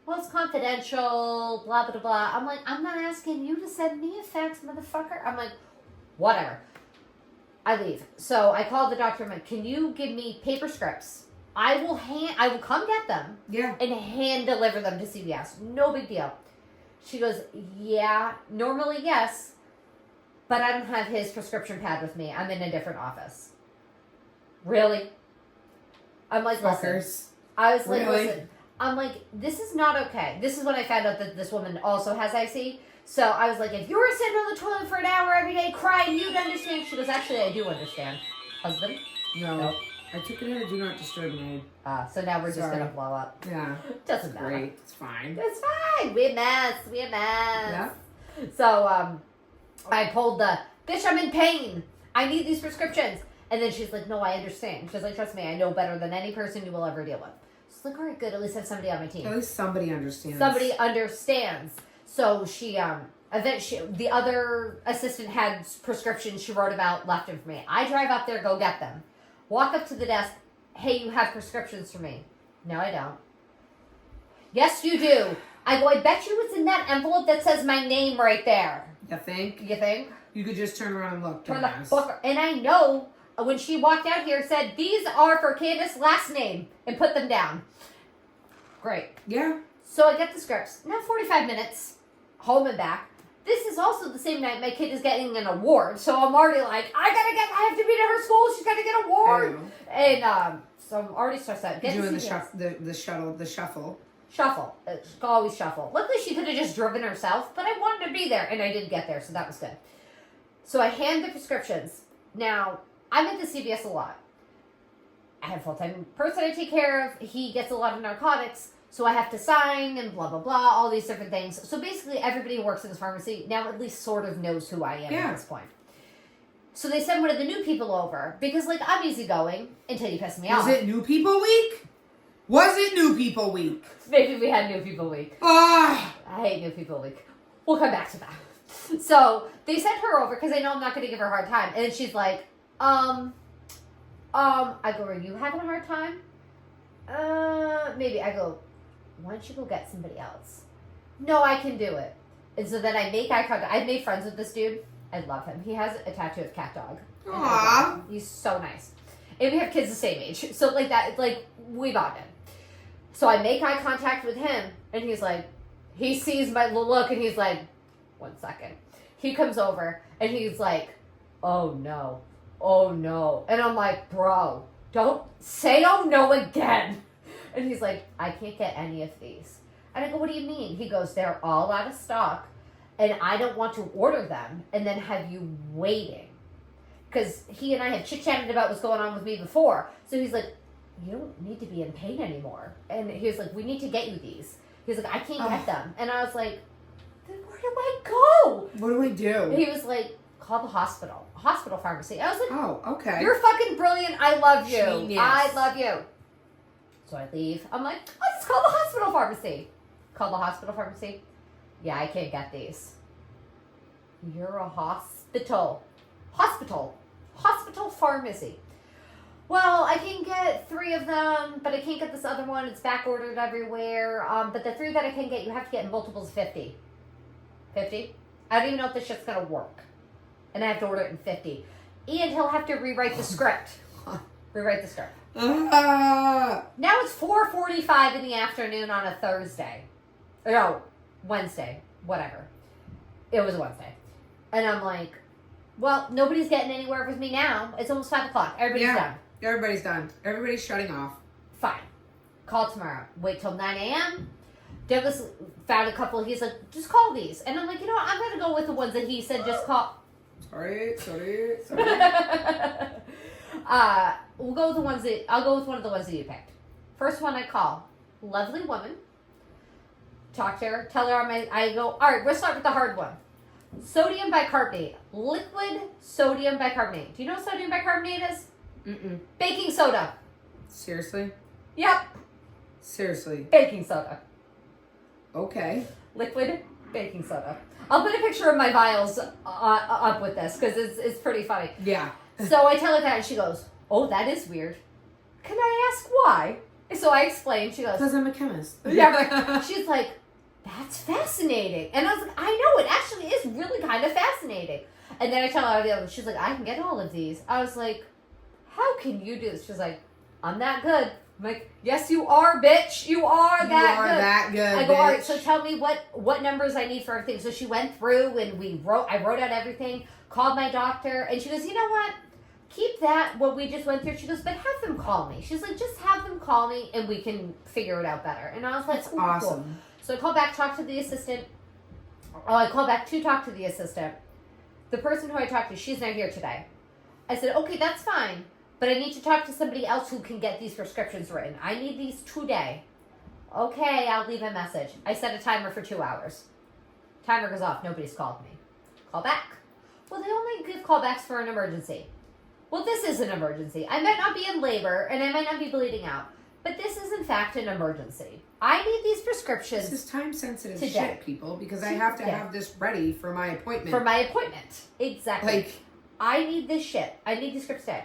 Well, it's confidential, blah, blah, blah. I'm like, I'm not asking you to send me a fax, motherfucker. I'm like, whatever. I leave. So I called the doctor. I'm like, can you give me paper scripts? I will come get them. Yeah. And hand deliver them to CVS. No big deal. She goes, yeah, normally yes, but I don't have his prescription pad with me. I'm in a different office. Really? I'm like, listen. I was like, listen. I'm like, this is not okay. This is when I found out that this woman also has IC. So I was like, if you were sitting on the toilet for an hour every day crying, you'd understand. She goes, actually, I do understand. Husband? No. I took it in a do not disturb mode. So now we're just going to blow up. Yeah. Doesn't matter. Great. It's fine. It's fine. We a mess. Yeah. So I pulled bitch, I'm in pain. I need these prescriptions. And then she's like, no, I understand. She's like, trust me, I know better than any person you will ever deal with. She's like, all right, good. At least I have somebody on my team. At least somebody understands. Somebody understands. So she, the other assistant had prescriptions she wrote about left them for me. I drive up there, go get them. Walk up to the desk. Hey, you have prescriptions for me. No, I don't. Yes, you do. I go, I bet you it's in that envelope that says my name right there. You think? You think? You could just turn around and look. Turn the fuck. And I know when she walked out here, said, these are for Candice last name, and put them down. Great. Yeah. So I get the scripts. Now 45 minutes, home and back. This is also the same night my kid is getting an award. So I'm already like, I have to be to her school. She's got to get an award. And so I'm already stressed out. Doing the shuffle. Shuffle. Always shuffle. Luckily, she could have just driven herself, but I wanted to be there, and I did get there, so that was good. So I hand the prescriptions. Now, I'm at the CVS a lot. I have a full-time person I take care of. He gets a lot of narcotics, so I have to sign and blah, blah, blah, all these different things. So basically, everybody who works in this pharmacy now at least sort of knows who I am at this point. So they send one of the new people over, because, like, I'm easygoing until you piss me off. Was it New People Week? Was it New People Week? Maybe we had New People Week. Ah! I hate New People Week. We'll come back to that. So they sent her over because I know I'm not going to give her a hard time. And then she's like, I go, are you having a hard time? Maybe. I go, why don't you go get somebody else? No, I can do it. And so then I make eye contact. I've made friends with this dude. I love him. He has a tattoo of cat dog. Aww. He's so nice. And we have kids the same age. So like that, like we bonded. So I make eye contact with him, and he's like, he sees my look, and he's like, 1 second. He comes over, and he's like, oh no. And I'm like, bro, don't say oh no again. And he's like, I can't get any of these. And I go, what do you mean? He goes, they're all out of stock, and I don't want to order them and then have you waiting. Because he and I had chit-chatted about what's going on with me before. So he's like, you don't need to be in pain anymore. And he was like, we need to get you these. He's like, I can't get them. And I was like, then where do I go? What do we do? And he was like, call the hospital pharmacy. I was like, oh, okay. You're fucking brilliant. I love you. Genius. I love you. So I leave. I'm like, I'll just call the hospital pharmacy. Call the hospital pharmacy. Yeah, I can't get these. You're a hospital pharmacy. Well, I can get 3 of them, but I can't get this other one. It's back ordered everywhere. But the 3 that I can get, you have to get in multiples of 50. 50? I don't even know if this shit's going to work. And I have to order it in 50. And he'll have to rewrite the script. Now it's 4:45 in the afternoon on a Thursday. No, Wednesday. Whatever. It was a Wednesday. And I'm like, well, nobody's getting anywhere with me now. It's almost 5 o'clock. Everybody's done. Everybody's done. Everybody's shutting off. Fine. Call tomorrow. Wait till 9 a.m. Douglas found a couple. He's like, just call these. And I'm like, you know what? I'm going to go with the ones that he said just call. Sorry. I'll go with one of the ones that you picked. First one I call, lovely woman. Talk to her, tell her I go, all right, we'll start with the hard one. Sodium bicarbonate, liquid sodium bicarbonate. Do you know what sodium bicarbonate is? Mm-mm. Baking soda. Seriously? Yep. Seriously. Baking soda. Okay. Liquid baking soda. I'll put a picture of my vials up with this because it's pretty funny. Yeah. So I tell her that and she goes, oh, that is weird. Can I ask why? So I explain. She goes, because I'm a chemist. Yeah. She's like, that's fascinating. And I was like, I know, it actually is really kind of fascinating. And then I tell her the other, she's like, I can get all of these. I was like, how can you do this? She's like, I'm that good. I'm like, yes, you are, bitch. You are that good. I go, all right, so tell me what numbers I need for everything. So she went through and I wrote out everything, called my doctor, and she goes, you know what? Keep that, what we just went through. She goes, but have them call me. She's like, just have them call me and we can figure it out better. And I was like, that's awesome. Cool. So I call back, talk to the assistant. I call back to talk to the assistant. The person who I talked to, she's not here today. I said, okay, that's fine. But I need to talk to somebody else who can get these prescriptions written. I need these today. Okay, I'll leave a message. I set a timer for 2 hours. Timer goes off. Nobody's called me. Call back. Well, they only give callbacks for an emergency. Well, this is an emergency. I might not be in labor, and I might not be bleeding out. But this is, in fact, an emergency. I need these prescriptions. This is time-sensitive today. Shit, people, because I have to have this ready for my appointment. For my appointment. Exactly. I need this shit. I need these scripts today.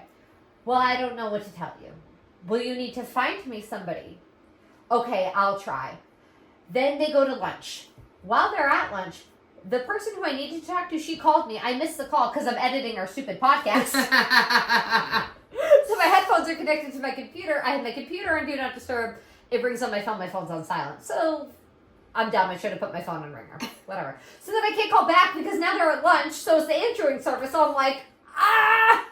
Well, I don't know what to tell you. Well, you need to find me somebody. Okay, I'll try. Then they go to lunch. While they're at lunch, the person who I needed to talk to, she called me. I missed the call because I'm editing our stupid podcast. So my headphones are connected to my computer. I have my computer on Do Not Disturb. It brings on my phone. My phone's on silent. So I'm dumb. I should have put my phone on ringer. Whatever. So then I can't call back because now they're at lunch. So it's the answering service. So I'm like, ah!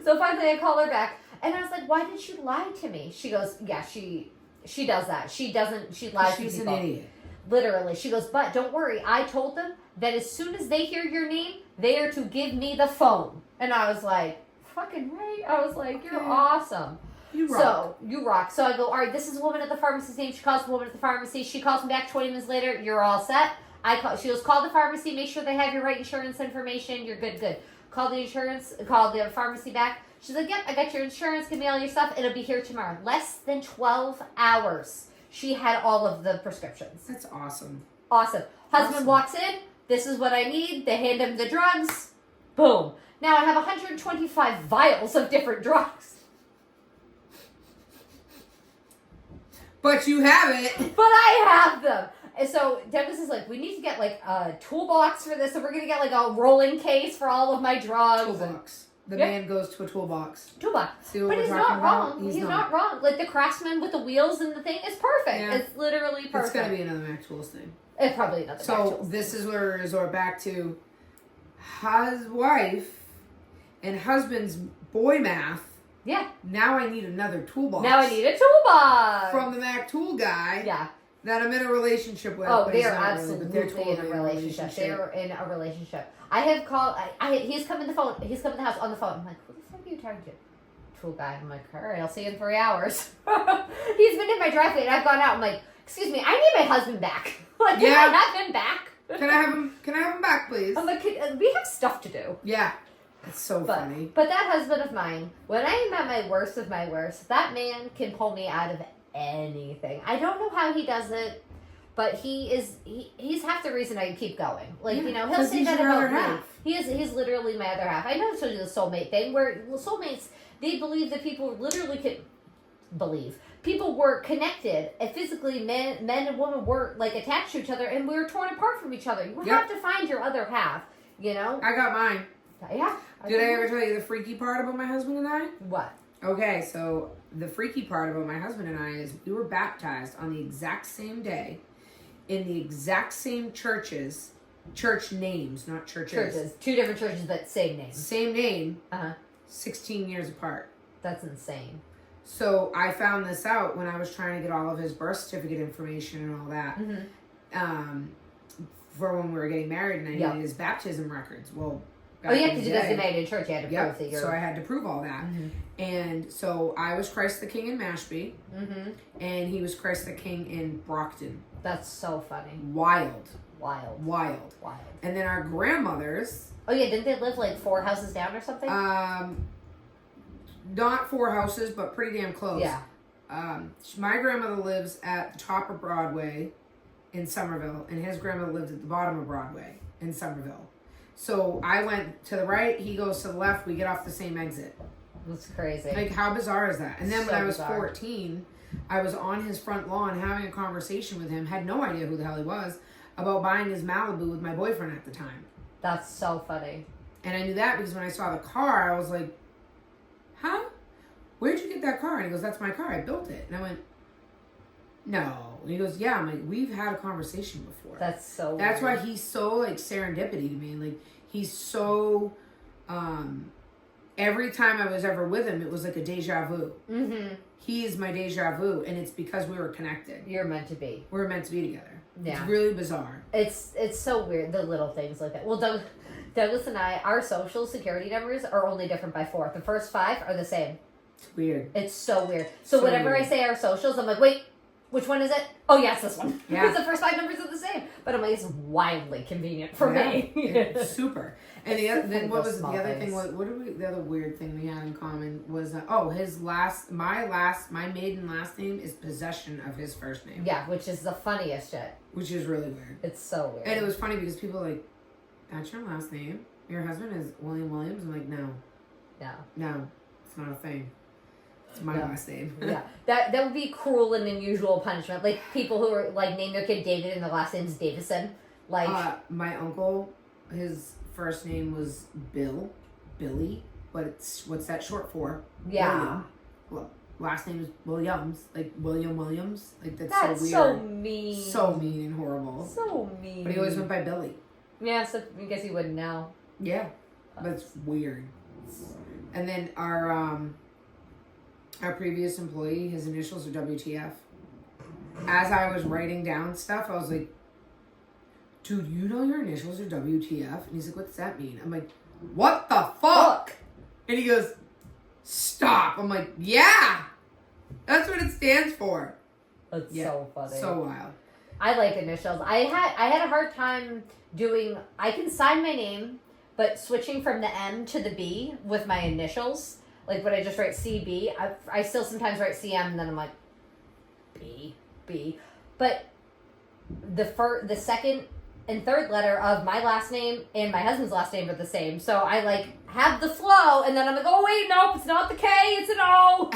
So finally I call her back. And I was like, why did you lie to me? She goes, yeah, she does that. She lies to people. She's an idiot. Literally. She goes, but don't worry. I told them that as soon as they hear your name, they are to give me the phone. And I was like, fucking right. I was like, you're awesome. You rock. So, you rock. So I go, all right, this is a woman at the pharmacy's name. She calls the woman at the pharmacy. She calls me back 20 minutes later. You're all set. She goes, call the pharmacy. Make sure they have your right insurance information. You're good. Call the pharmacy back. She's like, yep, I got your insurance. Give me all your stuff. It'll be here tomorrow. Less than 12 hours. She had all of the prescriptions. That's awesome. Awesome. Husband walks in. This is what I need. They hand him the drugs. Boom. Now I have 125 vials of different drugs. But you have it. But I have them. And so Dennis is like, we need to get like a toolbox for this. And we're going to get like a rolling case for all of my drugs. Toolbox. The man goes to a toolbox. But he's not wrong. He's not wrong. Like the Craftsman with the wheels and the thing is perfect. Yeah. It's literally perfect. It's got to be another Mac Tools thing. It's probably another Mac Tools thing. This is where we resort back to wife and husband's boy math. Yeah. Now I need another toolbox. Now I need a toolbox. From the Mac Tool guy. Yeah. That I'm in a relationship with. Oh, they're absolutely in a relationship. They're in a relationship. I have called. He's come in the phone. He's come in the house on the phone. I'm like, who the fuck are you talking to? Tool guy. I'm like, all right, I'll see you in 3 hours. He's been in my driveway and I've gone out. I'm like, excuse me, I need my husband back. Like, can I have him back? Can I have him back, please? I'm like, we have stuff to do. Yeah. It's so funny. But that husband of mine, when I am at my worst of my worst, that man can pull me out of anything. I don't know how he does it, but he's half the reason I keep going. Like, he'll say that about me. He's literally my other half. I know it's the soulmate thing where soulmates, they believe that people literally people were connected and physically men and women were like attached to each other and we were torn apart from each other. You have to find your other half, I got mine. Yeah. Did I ever tell you the freaky part about my husband and I? What? Okay, so the freaky part about my husband and I is we were baptized on the exact same day in the exact same church names, not churches. Churches. 2 different churches, but same name. Same name. Uh-huh. 16 years apart. That's insane. So I found this out when I was trying to get all of his birth certificate information and all that. Mm-hmm. For when we were getting married and I needed his baptism records. Well, Oh, yeah, because you guys get married in church. You had to prove that you're... So I had to prove all that. Mm-hmm. And so I was Christ the King in Mashpee. Mm-hmm. And he was Christ the King in Brockton. That's so funny. Wild. Wild. And then our grandmothers... Oh, yeah, didn't they live like 4 houses down or something? Not 4 houses, but pretty damn close. Yeah. My grandmother lives at the top of Broadway in Somerville, and his grandmother lives at the bottom of Broadway in Somerville. So I went to the right, he goes to the left, we get off the same exit. That's crazy. Like, how bizarre is that? And then so when I was bizarre. 14, I was on his front lawn having a conversation with him, had no idea who the hell he was, about buying his Malibu with my boyfriend at the time. That's so funny. And I knew that because when I saw the car, I was like, huh? Where'd you get that car? And he goes, that's my car. I built it. And I went, no. And he goes, yeah. I'm like, we've had a conversation before. That's so weird. That's why he's so, like, serendipity to me. Like, he's so, every time I was ever with him, it was like a deja vu. Mm-hmm. He is my deja vu, and it's because we were connected. You're meant to be. We're meant to be together. Yeah. It's really bizarre. It's so weird, the little things like that. Well, Douglas and I, our social security numbers are only different by 4. The first 5 are the same. It's weird. It's so weird. So whenever I say our socials, I'm like, wait, which one is it? Oh, yes, this one. Yeah. Because the first 5 numbers are the same. But I'm like, it's wildly convenient for me. It's super. And then what was the other thing? The other weird thing we had in common was my maiden last name is possession of his first name. Yeah, which is the funniest shit. Which is really weird. It's so weird. And it was funny because people are like, that's your last name? Your husband is William Williams? I'm like, no, it's not a thing. It's my last name. Yeah, that would be cruel and unusual punishment. Like people who are like name their kid David and their last name is Davison. Like my uncle, his first name was Billy, but what's that short for? Yeah. William. Well, last name is Williams, like William Williams. Like that's so weird. So mean. So mean and horrible. So mean. But he always went by Billy. Yeah, so I guess he wouldn't know. Yeah, but it's weird. And then our previous employee, his initials are WTF. As I was writing down stuff, I was like, dude, you know your initials are WTF? And he's like, what's that mean? I'm like, what the fuck? And he goes, stop. I'm like, yeah, that's what it stands for. That's so funny. So wild. I like initials. I had a hard time doing, I can sign my name, but switching from the M to the B with my initials, like when I just write CB, I still sometimes write CM and then I'm like, B. But the second and third letter of my last name and my husband's last name are the same. So I like have the flow and then I'm like, oh wait, nope, it's not the K, it's an O.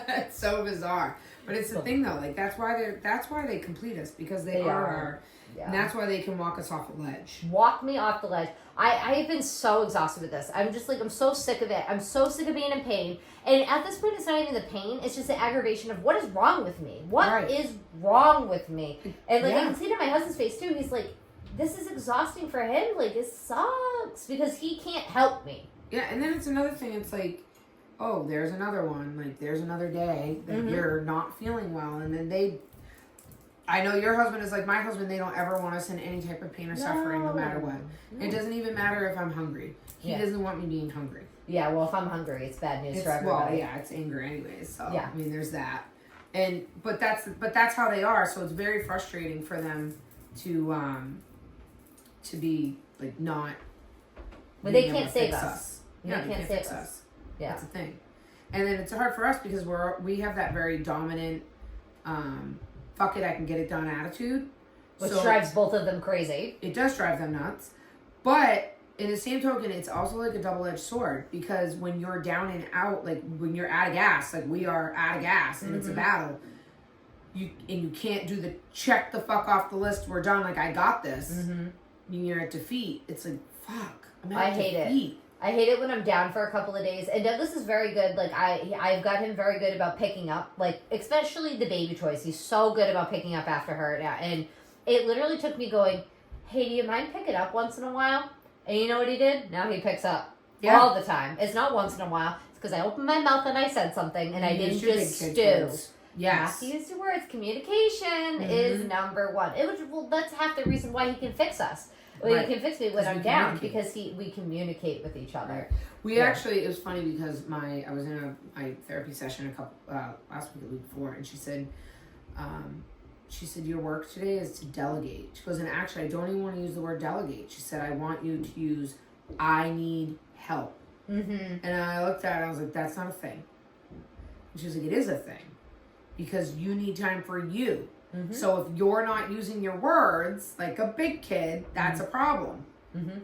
It's so bizarre. But it's the thing though, like that's why they complete us, because they are our, and that's why they can walk us off a ledge. Walk me off the ledge. I've been so exhausted with this. I'm just like, I'm so sick of it. I'm so sick of being in pain. And at this point, it's not even the pain. It's just the aggravation of what is wrong with me. What is wrong with me? And like, I can see it in my husband's face too. He's like, this is exhausting for him. Like, it sucks because he can't help me. Yeah, and then it's another thing. It's like, oh, there's another one. Like, there's another day that you're not feeling well. And then I know your husband is like my husband. They don't ever want us in any type of pain or suffering, no matter what. No. It doesn't even matter if I'm hungry. He doesn't want me being hungry. Yeah, well, if I'm hungry, it's bad news for everybody. Well, yeah, it's anger anyways. So, I mean, there's that. But that's how they are. So it's very frustrating for them to be like not. But they can't save us. Yeah, they can't fix us. Yeah, that's the thing. And then it's hard for us because we have that very dominant, fuck it, I can get it done attitude. Which drives both of them crazy. It does drive them nuts. But in the same token, it's also like a double-edged sword, because when you're down and out, like when you're out of gas, like we are out of gas and it's a battle, you can't do the check the fuck off the list, we're done, like I got this. When you're at defeat, it's like, fuck, I hate it. I hate it when I'm down for a couple of days. And Douglas is very good. Like, I've got him very good about picking up. Like, especially the baby toys. He's so good about picking up after her. And it literally took me going, hey, do you mind picking up once in a while? And you know what he did? Now he picks up. Yeah. All the time. It's not once in a while. It's because I opened my mouth and I said something. And I didn't just stew. Yes. Not to use the words. Communication is number one. Well, that's half the reason why he can fix us. Well, Right. you can fix me when I'm down because we communicate with each other. Right. We actually, it was funny because I was in my therapy session last week or the week before, and she said, your work today is to delegate. She goes, and actually, I don't even want to use the word delegate. She said, I want you to use, I need help. And I looked at her and I was like, that's not a thing. And she was like, it is a thing. Because you need time for you. So if you're not using your words like a big kid, that's a problem.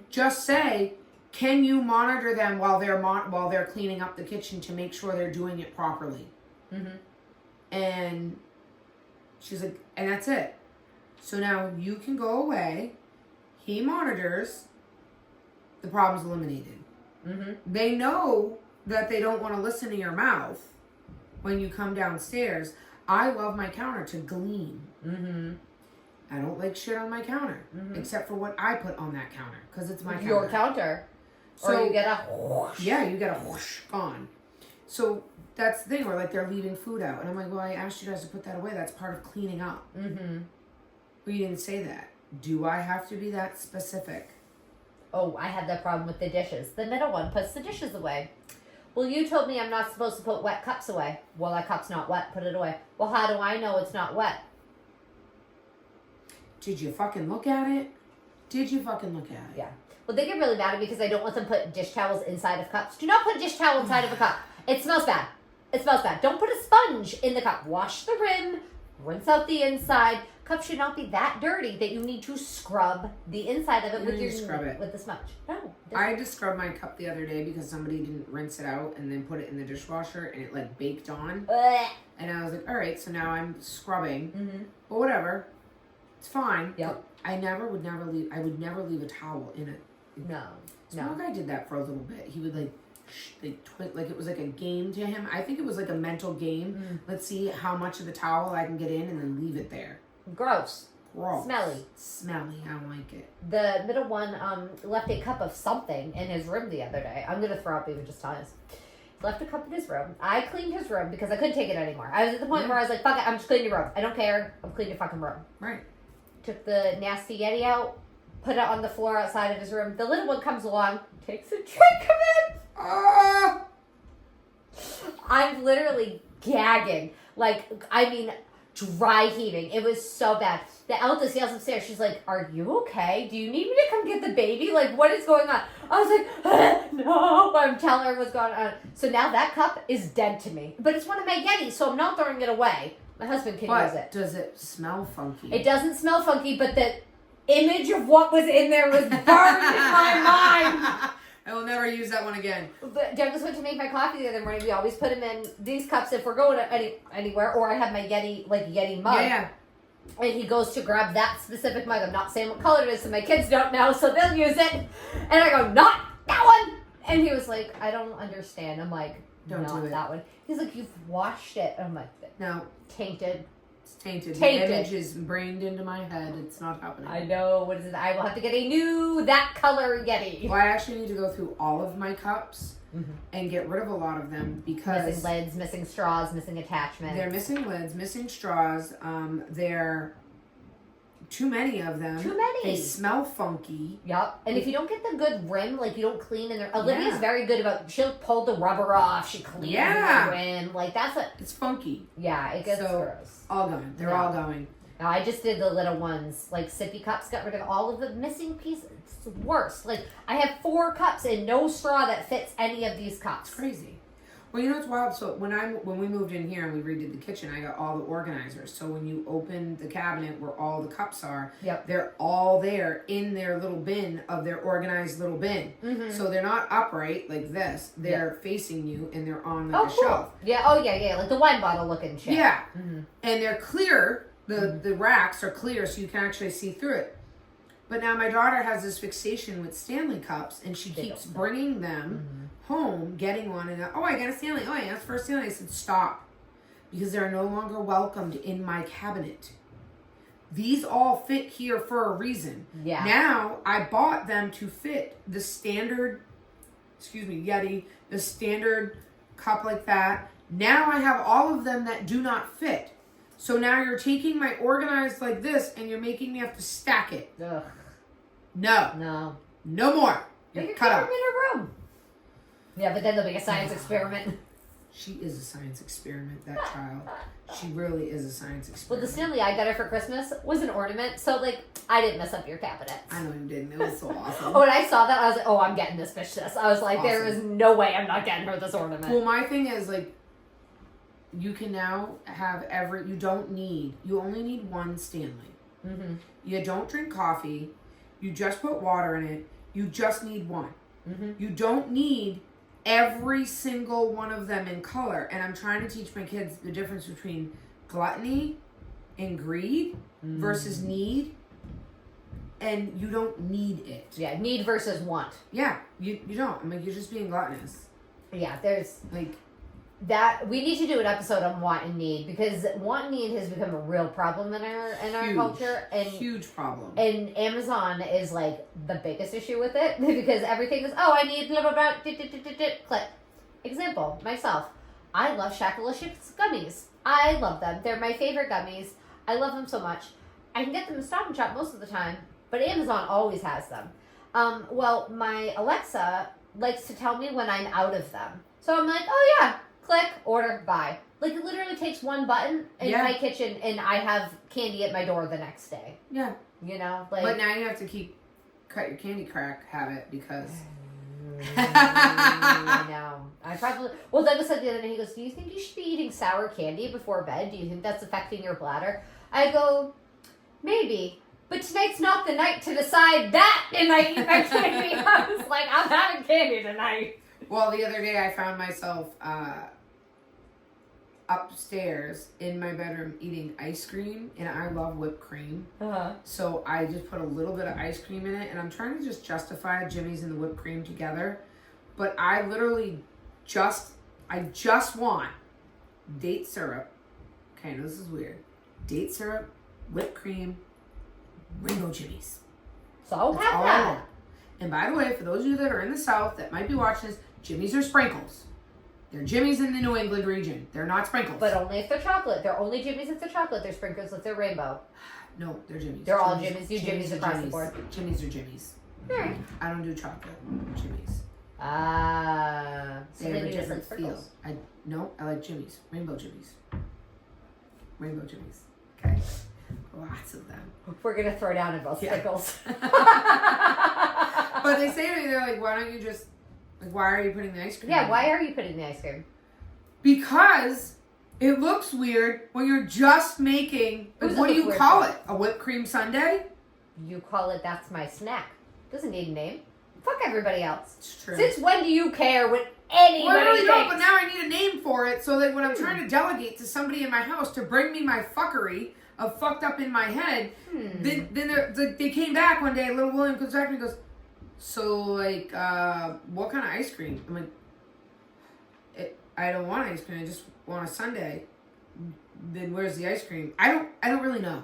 Just say, can you monitor them while they're cleaning up the kitchen to make sure they're doing it properly? And she's like, and that's it. So now you can go away. He monitors. The problem's eliminated. They know that they don't want to listen to your mouth when you come downstairs. I love my counter to glean. I don't like shit on my counter, except for what I put on that counter, because it's my counter. Your counter. So, or you get a whoosh. Yeah, you get a whoosh gone. So that's the thing, where like they're leaving food out. And I'm like, well, I asked you guys to put that away. That's part of cleaning up. But you didn't say that. Do I have to be that specific? Oh, I had that problem with the dishes. The middle one puts the dishes away. Well, you told me I'm not supposed to put wet cups away. Well, that cup's not wet. Put it away. Well, how do I know it's not wet? Did you fucking look at it? Yeah. Well, they get really mad at me because I don't let them put dish towels inside of cups. Do not put a dish towel inside of a cup. It smells bad. Don't put a sponge in the cup. Wash the rim. Rinse out the inside. Cup should not be that dirty that you need to scrub the inside of it with the sponge. No. I had to scrub my cup the other day because somebody didn't rinse it out and then put it in the dishwasher and it like baked on. And I was like, all right, so now I'm scrubbing. But whatever. It's fine. Yep. I would never leave a towel in it. No. One guy did that for a little bit. He would like it was like a game to him. I think it was like a mental game. Let's see how much of the towel I can get in and then leave it there. Gross. Smelly. I don't like it. The middle one left a cup of something in his room the other day. I'm going to throw up even just telling us. Left a cup in his room. I cleaned his room because I couldn't take it anymore. I was at the point where I was like, fuck it, I'm just cleaning your room. I don't care. I'm cleaning your fucking room. Right. Took the nasty Yeti out, put it on the floor outside of his room. The little one comes along, takes a drink of it. I'm literally gagging. Dry heaving. It was so bad. The eldest yells upstairs. She's like, are you okay? Do you need me to come get the baby? Like, what is going on? I was like, no. I'm telling her what's going on. So now that cup is dead to me. But it's one of my Yetis, so I'm not throwing it away. My husband can use it. Does it smell funky? It doesn't smell funky, but the image of what was in there was burned in my mind. I will never use that one again. But Douglas went to make my coffee the other morning. We always put him in these cups if we're going anywhere, or I have my Yeti mug. Yeah. And he goes to grab that specific mug. I'm not saying what color it is, so my kids don't know, so they'll use it. And I go, not that one! And he was like, I don't understand. I'm like, don't not do that one. He's like, you've washed it. And I'm like, no. Tainted. It's tainted. The image is brained into my head. It's not happening. I know. What is it? I will have to get a new that color Yeti. Well, I actually need to go through all of my cups and get rid of a lot of them because missing lids, missing straws, missing attachments. They're missing lids, missing straws. They're too many of them. Too many. They smell funky. Yep. And if you don't get the good rim, like you don't clean in there. Olivia's very good about. She'll pull the rubber off. She cleans the rim. Like that's a. It's funky. Yeah, it gets gross. All going. They're all going. No, I just did the little ones, like sippy cups. Got rid of all of the missing pieces. It's worse. Like I have 4 cups and no straw that fits any of these cups. It's crazy. Well, you know what's wild? So when we moved in here and we redid the kitchen, I got all the organizers. So when you open the cabinet where all the cups are, they're all there in their little bin of their organized little bin. So they're not upright like this. They're facing you and they're on the shelf. Yeah. Oh yeah. Like the wine bottle looking shit. Yeah. And they're clear. The racks are clear, so you can actually see through it. But now my daughter has this fixation with Stanley cups, and she keeps bringing them home, getting one, and I got a Stanley. Oh, I asked for a Stanley. I said, stop, because they're no longer welcomed in my cabinet. These all fit here for a reason. Yeah. Now I bought them to fit the standard, Yeti, the standard cup like that. Now I have all of them that do not fit. So now you're taking my organized like this and you're making me have to stack it. Ugh. No more. You're cut out. in her room. Yeah, but then there'll be a science experiment. She is a science experiment, that child. She really is a science experiment. Well, the Stanley I got her for Christmas was an ornament, so, like, I didn't mess up your cabinets. I know you didn't. It was so awesome. When I saw that, I was like, I'm getting this bitch this. I was like, awesome. There is no way I'm not getting her this ornament. Well, my thing is, like, you can now have you only need one Stanley. Mm-hmm. You don't drink coffee. You just put water in it. You just need one. Mm-hmm. You don't need every single one of them in color. And I'm trying to teach my kids the difference between gluttony and greed versus need. And you don't need it. Yeah, need versus want. Yeah, you don't. I mean, you're just being gluttonous. Yeah, there's like that. We need to do an episode on want and need, because want and need has become a real problem in our culture, and huge problem. And Amazon is like the biggest issue with it, because everything is I need blah blah blah. Click. Example, myself. I love Shackalicious gummies. I love them. They're my favorite gummies. I love them so much. I can get them in Stop and Shop most of the time, but Amazon always has them. Well, my Alexa likes to tell me when I'm out of them. So I'm like, oh yeah, click, order, buy. Like, it literally takes one button in my kitchen, and I have candy at my door the next day. Yeah. You know? Like, but now you have to cut your candy crack habit, because... I know. Douglas said the other day, he goes, do you think you should be eating sour candy before bed? Do you think that's affecting your bladder? I go, maybe. But tonight's not the night to decide that, and I eat my candy. I was like, I'm having candy tonight. Well, the other day I found myself upstairs in my bedroom eating ice cream, and I love whipped cream. Uh-huh. So I just put a little bit of ice cream in it, and I'm trying to just justify Jimmy's and the whipped cream together. But I literally just want date syrup. Okay, now this is weird. Date syrup, whipped cream, rainbow Jimmy's. So have that. And by the way, for those of you that are in the South that might be watching this, Jimmy's are sprinkles. They're Jimmy's in the New England region. They're not sprinkles. But only if they're chocolate. They're only Jimmy's if they're chocolate. They're sprinkles if they're rainbow. No, they're Jimmy's. They're all Jimmy's. Jimmy's across the board. Jimmy's are Jimmy's. Right. I don't do chocolate. Jimmy's. So they have a different feel. I like Jimmy's. Rainbow Jimmy's. Rainbow Jimmy's. Okay. Lots of them. We're going to throw down in both sprinkles. But they say to me, they're like, why don't you just... Like, why are you putting the ice cream Yeah, in? why are you putting the ice cream? Because it looks weird when you're just making... Like, what do you call it? A whipped cream sundae? You call it That's My Snack. Doesn't need a name. Fuck everybody else. It's true. Since when do you care what anybody Well, I really don't, thinks? but now I need a name for it, so that when I'm trying to delegate to somebody in my house to bring me my fuckery of fucked up in my head, then they came back one day, little William comes back and he goes, so, like, what kind of ice cream? I'm like, I don't want ice cream. I just want a sundae. Then where's the ice cream? I don't really know.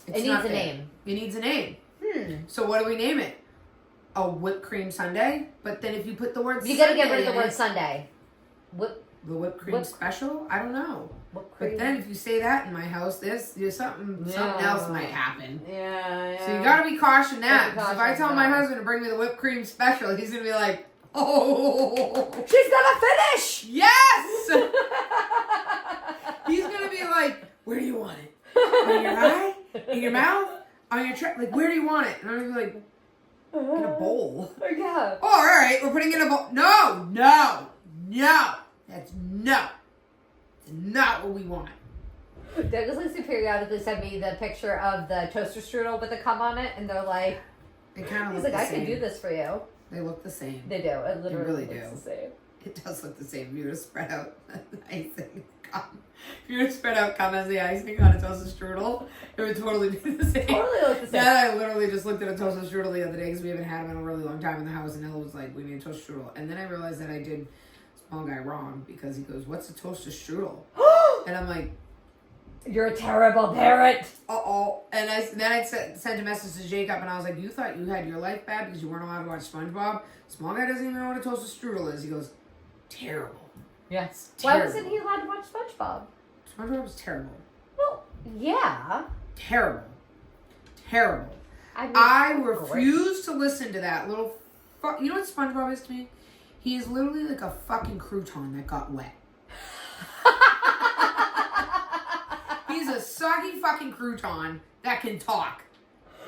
It needs a name. It needs a name. So what do we name it? A whipped cream sundae? But then if you put the word you gotta get rid of the word sundae. The whipped cream special? I don't know. But then if you say that in my house, there's something else might happen. Yeah. So you gotta be cautioned that. If I tell my husband to bring me the whipped cream special, he's gonna be like, oh, she's gonna finish. Yes. He's gonna be like, where do you want it? In your eye? In your mouth? On your chest? Like, where do you want it? And I'm gonna be like, in a bowl. Yeah. Oh, all right, we're putting it in a bowl. No. That's not what we want. Douglas likes to periodically send me the picture of the toaster strudel with the cum on it, and they're like, they kind of he's look like, the I same. can do this for you. They look the same. They do. It literally really looks do. the same. It does look the same. If you were to spread out the icing cum. If you were to spread out cum as the icing on a toaster strudel, it would totally be the same. Totally look the same. Yeah, I literally just looked at a toaster strudel the other day because we haven't had them in a really long time in the house, and Ella was like, we need a toaster strudel. And then I realized that I did small guy wrong because he goes, what's a toaster strudel? And I'm like, you're a terrible parent. And then I sent a message to Jacob, and I was like, you thought you had your life bad because you weren't allowed to watch SpongeBob? Small guy doesn't even know what a toaster strudel is. He goes, terrible. Yes. Terrible. Why wasn't he allowed to watch SpongeBob? SpongeBob was terrible. Well, yeah. Terrible. I refuse to listen to that little... You know what SpongeBob is to me? He is literally like a fucking crouton that got wet. He's a soggy fucking crouton that can talk.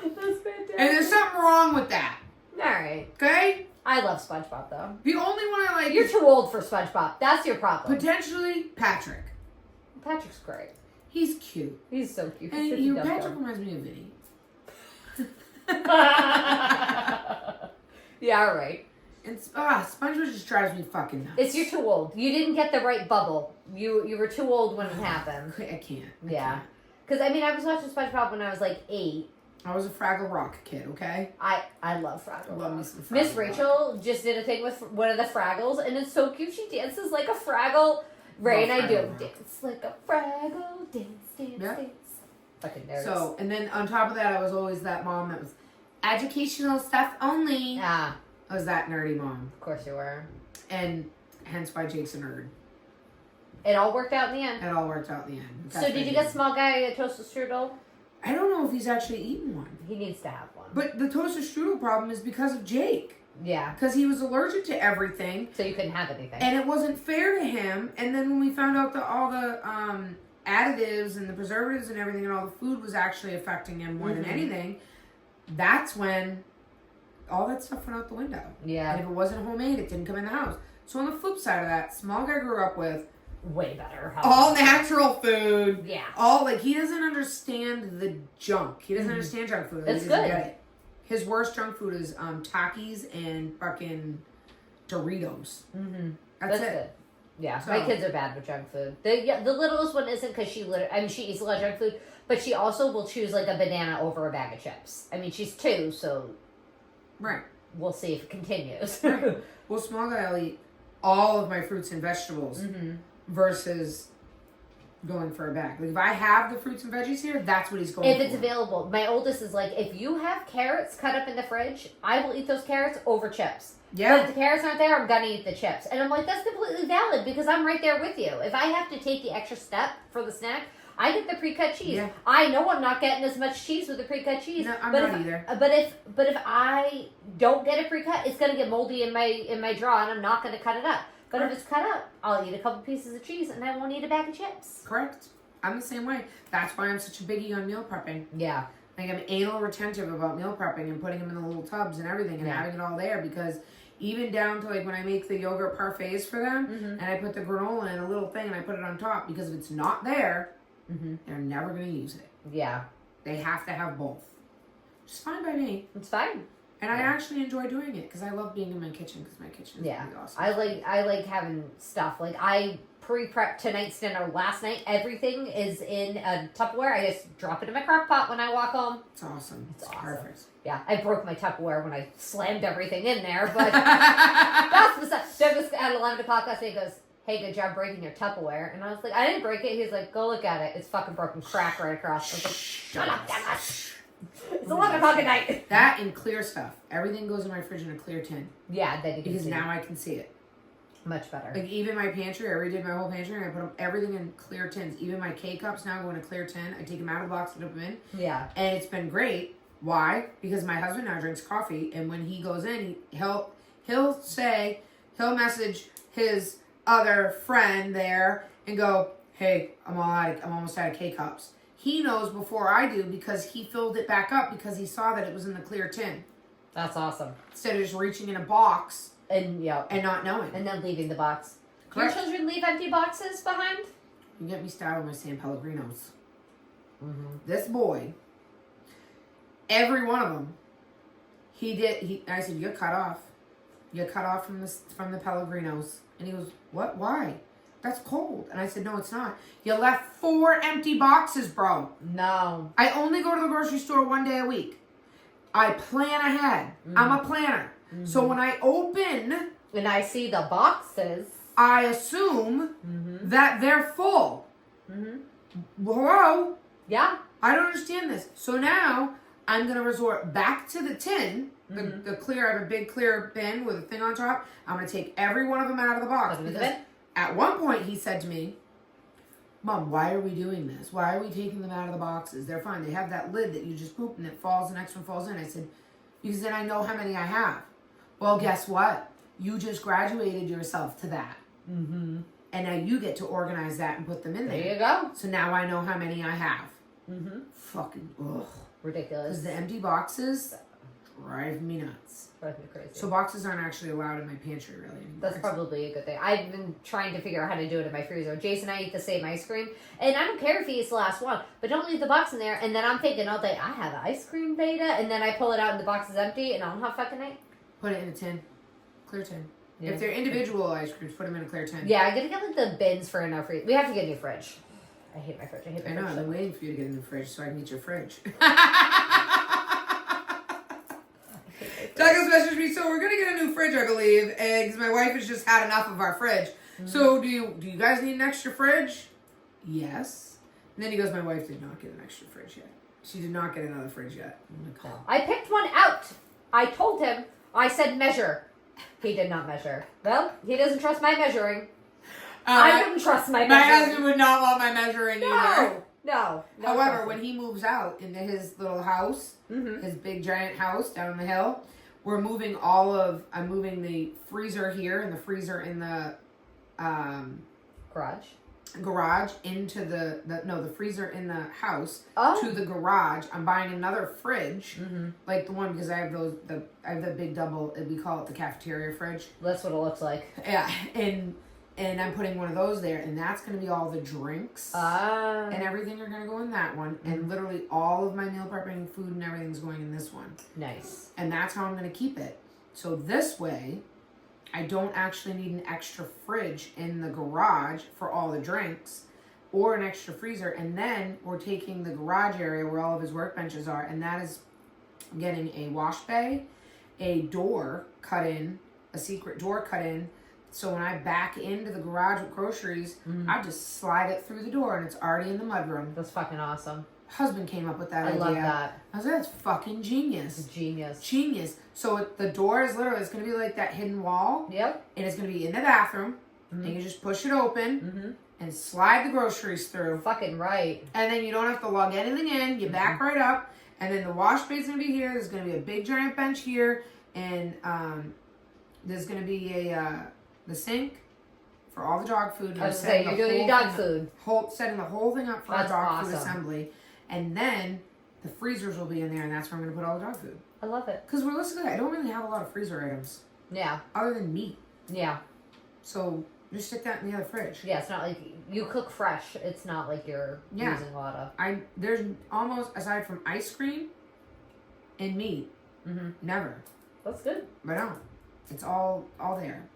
That's fantastic. And there's something wrong with that. Alright. Okay? I love SpongeBob, though. The only one I like... You're too old for SpongeBob. That's your problem. Potentially Patrick. Patrick's great. He's cute. He's so cute. And Patrick reminds me of Vinny. Yeah, all right. And SpongeBob just drives me fucking nuts. You're too old. You didn't get the right bubble. You were too old when it happened. I can't. Yeah. Because, I mean, I was watching SpongeBob when I was like 8. I was a Fraggle Rock kid, okay? I love Fraggle. Love me some Fraggle Miss Rock. Rachel just did a thing with one of the Fraggles, and it's so cute. She dances like a Fraggle. Ray and I do. Dance like a Fraggle. Dance, dance. Fucking nerds. So, and then on top of that, I was always that mom that was educational stuff only. Ah. I was that nerdy mom. Of course you were. And hence why Jake's a nerd. It all worked out in the end. It all worked out in the end. So did you get small guy a toasted strudel? I don't know if he's actually eaten one. He needs to have one. But the toasted strudel problem is because of Jake. Yeah. Because he was allergic to everything. So you couldn't have anything. And it wasn't fair to him. And then when we found out that all the additives and the preservatives and everything and all the food was actually affecting him more than anything, that's when all that stuff went out the window. Yeah. And if it wasn't homemade, it didn't come in the house. So on the flip side of that, small guy grew up with way better health. All natural food. Yeah. All, like, he doesn't understand the junk. He doesn't understand junk food. That's he doesn't good. get it. His worst junk food is Takis and fucking Doritos. Mm-hmm. That's it. Good. Yeah, So, my kids are bad with junk food. The littlest one isn't because she eats a lot of junk food, but she also will choose like a banana over a bag of chips. I mean, she's 2, so right. We'll see if it continues. Right. Well, small guy will eat all of my fruits and vegetables versus going for a bag. Like, if I have the fruits and veggies here, that's what he's going for. If it's available. My oldest is like, if you have carrots cut up in the fridge, I will eat those carrots over chips. Yeah. But if the carrots aren't there, I'm going to eat the chips. And I'm like, that's completely valid because I'm right there with you. If I have to take the extra step for the snack, I get the pre-cut cheese. Yeah. I know I'm not getting as much cheese with the pre-cut cheese. No, I'm not either. But if I don't get a pre-cut, it's going to get moldy in my drawer and I'm not going to cut it up. But if it's cut up, I'll eat a couple pieces of cheese and I won't eat a bag of chips. Correct. I'm the same way. That's why I'm such a biggie on meal prepping. Yeah. Like, I'm anal retentive about meal prepping and putting them in the little tubs and everything and having it all there because even down to like when I make the yogurt parfaits for them and I put the granola in a little thing and I put it on top because if it's not there, they're never going to use it. Yeah. They have to have both. Which is fine by me. It's fine. And I actually enjoy doing it because I love being in my kitchen because my kitchen is really awesome. I like having stuff. Like I pre-prepped tonight's dinner last night. Everything is in a Tupperware. I just drop it in my crock pot when I walk home. It's awesome. It's awesome. Perfect. Yeah, I broke my Tupperware when I slammed everything in there, but that's besides. Douglas at 11 o'clock last night goes, hey, good job breaking your Tupperware. And I was like, I didn't break it. He's like, go look at it. It's fucking broken. Crack right across. I was like, shut up, Douglas. It's 11 o'clock at night. That and clear stuff. Everything goes in my fridge in a clear tin. Yeah, then you can because see now I can see it. Much better. Like even my pantry, I redid my whole pantry and I put everything in clear tins. Even my K-cups now go in a clear tin. I take them out of the box and put them in. Yeah. And it's been great. Why? Because my husband now drinks coffee and when he goes in, he'll message his other friend there and go, hey, I'm almost out of K-cups. He knows before I do because he filled it back up because he saw that it was in the clear tin. That's awesome. Instead of just reaching in a box and not knowing. And then leaving the box. Correct. Do your children leave empty boxes behind? You get me started with my San Pellegrinos. This boy, every one of them, I said, you're cut off. You're cut off from the Pellegrinos. And he goes, what? Why? That's cold. And I said, no, it's not. You left 4 empty boxes, bro. No. I only go to the grocery store 1 day a week. I plan ahead. I'm a planner. So when I open... And I see the boxes... I assume that they're full. Hello? Yeah. I don't understand this. So now, I'm going to resort back to the tin. The clear, I have a big clear bin with a thing on top. I'm going to take every one of them out of the box. Because at one point, he said to me, Mom, why are we doing this? Why are we taking them out of the boxes? They're fine. They have that lid that you just poop and it falls, the next one falls in. I said, because then I know how many I have. Well, guess what? You just graduated yourself to that. Mm-hmm. And now you get to organize that and put them in there. There you go. So now I know how many I have. Mm-hmm. Fucking, ugh. Ridiculous. Because the empty boxes drive me nuts. Drive me crazy. So boxes aren't actually allowed in my pantry, really, anymore. That's probably a good thing. I've been trying to figure out how to do it in my freezer. Jason and I eat the same ice cream. And I don't care if he eats the last one. But don't leave the box in there. And then I'm thinking all day, I have ice cream beta. And then I pull it out and the box is empty. And I don't have fucking it. Put it in a tin. Clear tin. Yeah. If they're individual ice creams, put them in a clear tin. Yeah, I gotta get like the bins for in our freezer. We have to get a new fridge. I hate my fridge. I know, I've been waiting for you to get in the fridge so I can eat your fridge. Douglas messaged me, so we're gonna get a new fridge, I believe, because my wife has just had enough of our fridge. Mm-hmm. So do you guys need an extra fridge? Yes. And then he goes, my wife did not get an extra fridge yet. She did not get another fridge yet. I'm like, oh. I picked one out. I told him. I said measure. He did not measure. Well, he doesn't trust my measuring. I wouldn't trust my measuring. My husband would not want my measuring either. No. However, when he moves out into his little house, mm-hmm. his big giant house down the hill, I'm moving the freezer here and the freezer in the garage into the freezer in the house to the garage. I'm buying another fridge, mm-hmm. like the one, because I have the big double, we call it the cafeteria fridge. That's what it looks like. Yeah, and I'm putting one of those there, and that's going to be all the drinks and everything are going to go in that one. Mm-hmm. And literally all of my meal prepping food and everything's going in this one. Nice. And that's how I'm going to keep it. So this way, I don't actually need an extra fridge in the garage for all the drinks or an extra freezer. And then we're taking the garage area where all of his workbenches are, and that is getting a wash bay, a door cut in, a secret door cut in. So when I back into the garage with groceries, mm-hmm. I just slide it through the door and it's already in the mudroom. That's fucking awesome. Husband came up with that idea. I love that. I was like, that's fucking genius. It's genius. Genius. So the door is literally, it's going to be like that hidden wall. Yep. And it's going to be in the bathroom. Mm-hmm. And you just push it open mm-hmm. and slide the groceries through. Fucking right. And then you don't have to lug anything in. You mm-hmm. back right up. And then the wash bay's going to be here. There's going to be a big giant bench here. And there's going to be the sink for all the dog food. I was saying, you're doing dog food. Setting the whole thing up for our dog food assembly. And then the freezers will be in there, and that's where I'm going to put all the dog food. I love it. Because realistically, I don't really have a lot of freezer items. Yeah. Other than meat. Yeah. So just stick that in the other fridge. Yeah, it's not like you cook fresh. It's not like you're using a lot of. There's almost, aside from ice cream and meat, mm-hmm. never. That's good. But no, it's all there.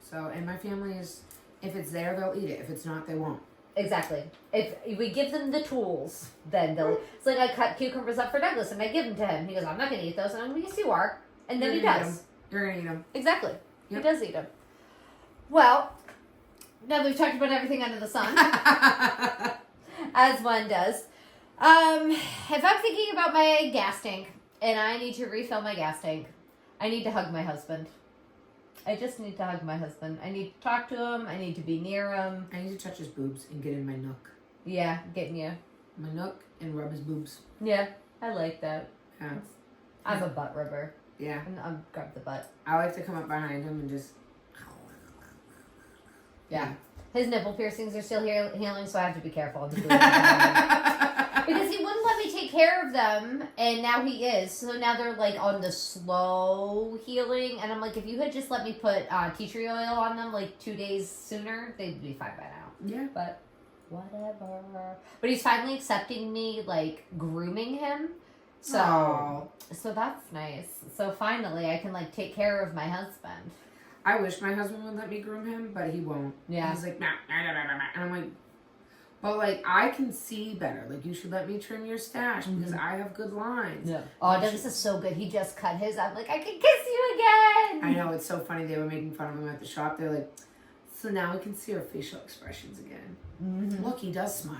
So, and my family is, if it's there, they'll eat it. If it's not, they won't. Exactly. If we give them the tools, then they'll... It's like I cut cucumbers up for Douglas and I give them to him. He goes, I'm not going to eat those. And I'm going, yes, you are. And then he does. You're going to eat them. Exactly. Yep. He does eat them. Well, now that we've talked about everything under the sun, as one does, if I'm thinking about my gas tank and I need to refill my gas tank, I need to hug my husband. I just need to hug my husband. I need to talk to him. I need to be near him. I need to touch his boobs and get in my nook. Yeah, getting you. My nook and rub his boobs. Yeah, I like that. Yeah. I'm a butt rubber. Yeah. I'll grab the butt. I like to come up behind him and just... Yeah. His nipple piercings are still healing, so I have to be careful. Because he wouldn't let me take care of them, and now he is. So now they're like on the slow healing, and I'm like, if you had just let me put tea tree oil on them like 2 days sooner, they'd be fine by now. Yeah. But whatever. But he's finally accepting me, like, grooming him. So that's nice. So finally I can like take care of my husband. I wish my husband would let me groom him, but he won't. Yeah. He's like, nah. And I'm like, but like, I can see better. Like, you should let me trim your stash because I have good lines. Yeah. Oh, Douglas is so good. He just cut his. I'm like, I can kiss you again. I know, it's so funny. They were making fun of him at the shop. They're like, so now we can see our facial expressions again. Mm-hmm. Look, he does smile.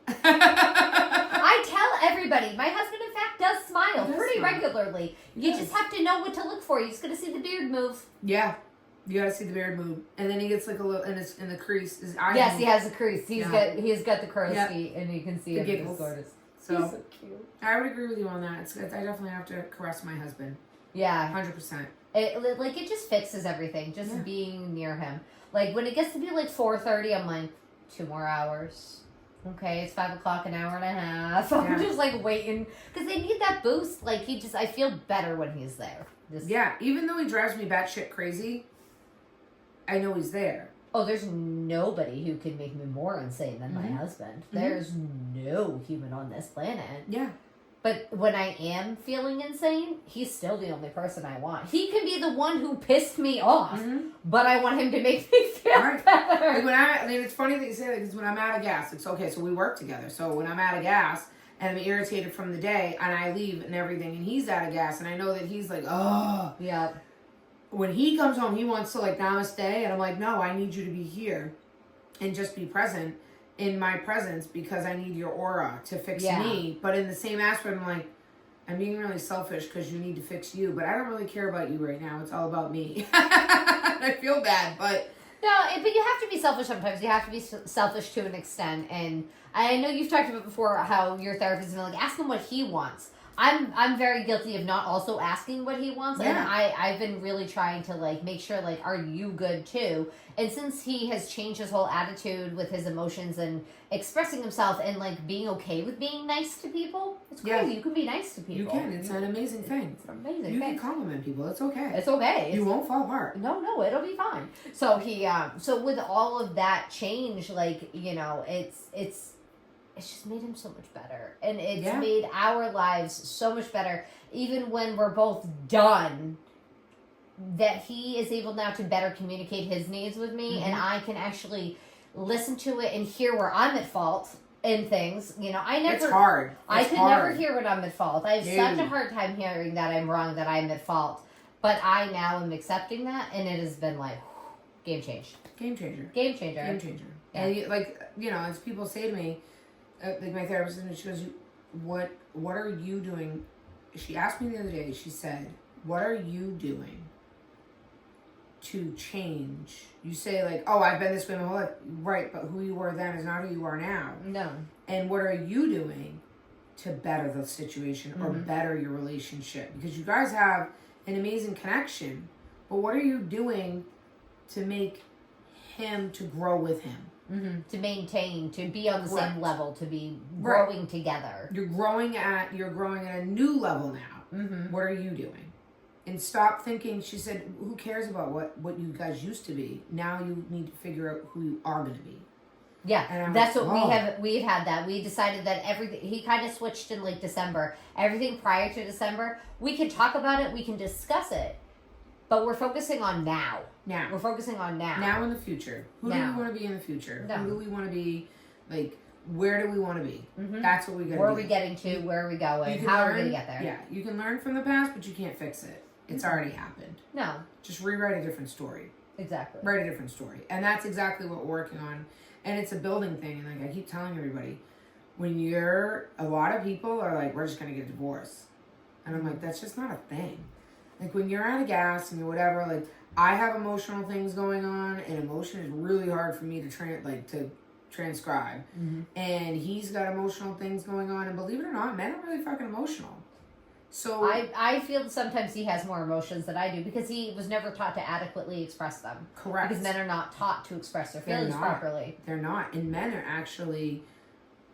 I tell everybody, my husband, in fact, does smile pretty regularly. You just have to know what to look for. You're just going to see the beard move. Yeah. You gotta see the beard move, and then he gets like a little in the crease. His eyes. Yes, move. he has a crease. He's got the crow's feet, and you can see the it. giggles. It's gorgeous. So, he's so cute. I would agree with you on that. I definitely have to caress my husband. Yeah, 100%. It just fixes everything. Just being near him. Like when it gets to be like 4:30, I'm like 2 more hours. Okay, it's 5 o'clock, an hour and a half. I'm just like waiting because they need that boost. Like I feel better when he's there. Even though he drives me batshit crazy, I know he's there. Oh, there's nobody who can make me more insane than my husband. There's no human on this planet. Yeah. But when I am feeling insane, he's still the only person I want. He can be the one who pissed me off, but I want him to make me feel better. Like it's funny that you say that because when I'm out of gas, it's okay. So we work together. So when I'm out of gas and I'm irritated from the day and I leave and everything and he's out of gas and I know that he's like, oh. Yeah. When he comes home, he wants to like namaste and I'm like, no, I need you to be here and just be present in my presence because I need your aura to fix me. But in the same aspect, I'm like, I'm being really selfish because you need to fix you, but I don't really care about you right now. It's all about me. I feel bad, but... No, but you have to be selfish sometimes. You have to be selfish to an extent. And I know you've talked about before how your therapist is like, ask him what he wants. I'm very guilty of not also asking what he wants, and I've been really trying to like make sure like, are you good too? And since he has changed his whole attitude with his emotions and expressing himself and like being okay with being nice to people, it's crazy. You can be nice to people. You can. It's an amazing thing. It's an amazing thing. You can compliment people. It's okay. It's okay. You won't fall apart. No, it'll be fine. So so with all of that change, like it's just made him so much better. And it's made our lives so much better. Even when we're both done, that he is able now to better communicate his needs with me. And I can actually listen to it and hear where I'm at fault in things. It's hard. I could never hear when I'm at fault. I have such a hard time hearing that I'm wrong, that I'm at fault. But I now am accepting that. And it has been like, game changer. Game changer. Game changer. Game changer. Yeah. And as people say to me, like my therapist, and she goes, what are you doing? She asked me the other day, she said, what are you doing to change? You say like, oh, I've been this way my whole life. Right, but who you were then is not who you are now. No. And what are you doing to better the situation or better your relationship? Because you guys have an amazing connection, but what are you doing to make him to grow with him? To maintain, to be on the same level, to be growing together. You're growing at a new level now. What are you doing? And stop thinking, she said, who cares about what you guys used to be? Now you need to figure out who you are going to be. Yeah, that's what we've had that. We decided that everything, he kind of switched in like December. Everything prior to December, we can talk about it, we can discuss it. But we're focusing on now. Now. We're focusing on now. Now in the future. Who do we want to be in the future? No. Who do we want to be? Like, where do we want to be? That's what we got to do. Where are we getting to? Where are we going? How are we going to get there? Yeah, you can learn from the past, but you can't fix it. It's already happened. No. Just rewrite a different story. Exactly. Write a different story. And that's exactly what we're working on. And it's a building thing. And like I keep telling everybody, a lot of people are like, we're just going to get a divorce. And I'm like, that's just not a thing. Like when you're out of gas and you're whatever, like I have emotional things going on, and emotion is really hard for me to transcribe. And he's got emotional things going on, and believe it or not, men are really fucking emotional. So I feel sometimes he has more emotions than I do because he was never taught to adequately express them. Correct. Because men are not taught to express their feelings properly. They're not, and men are actually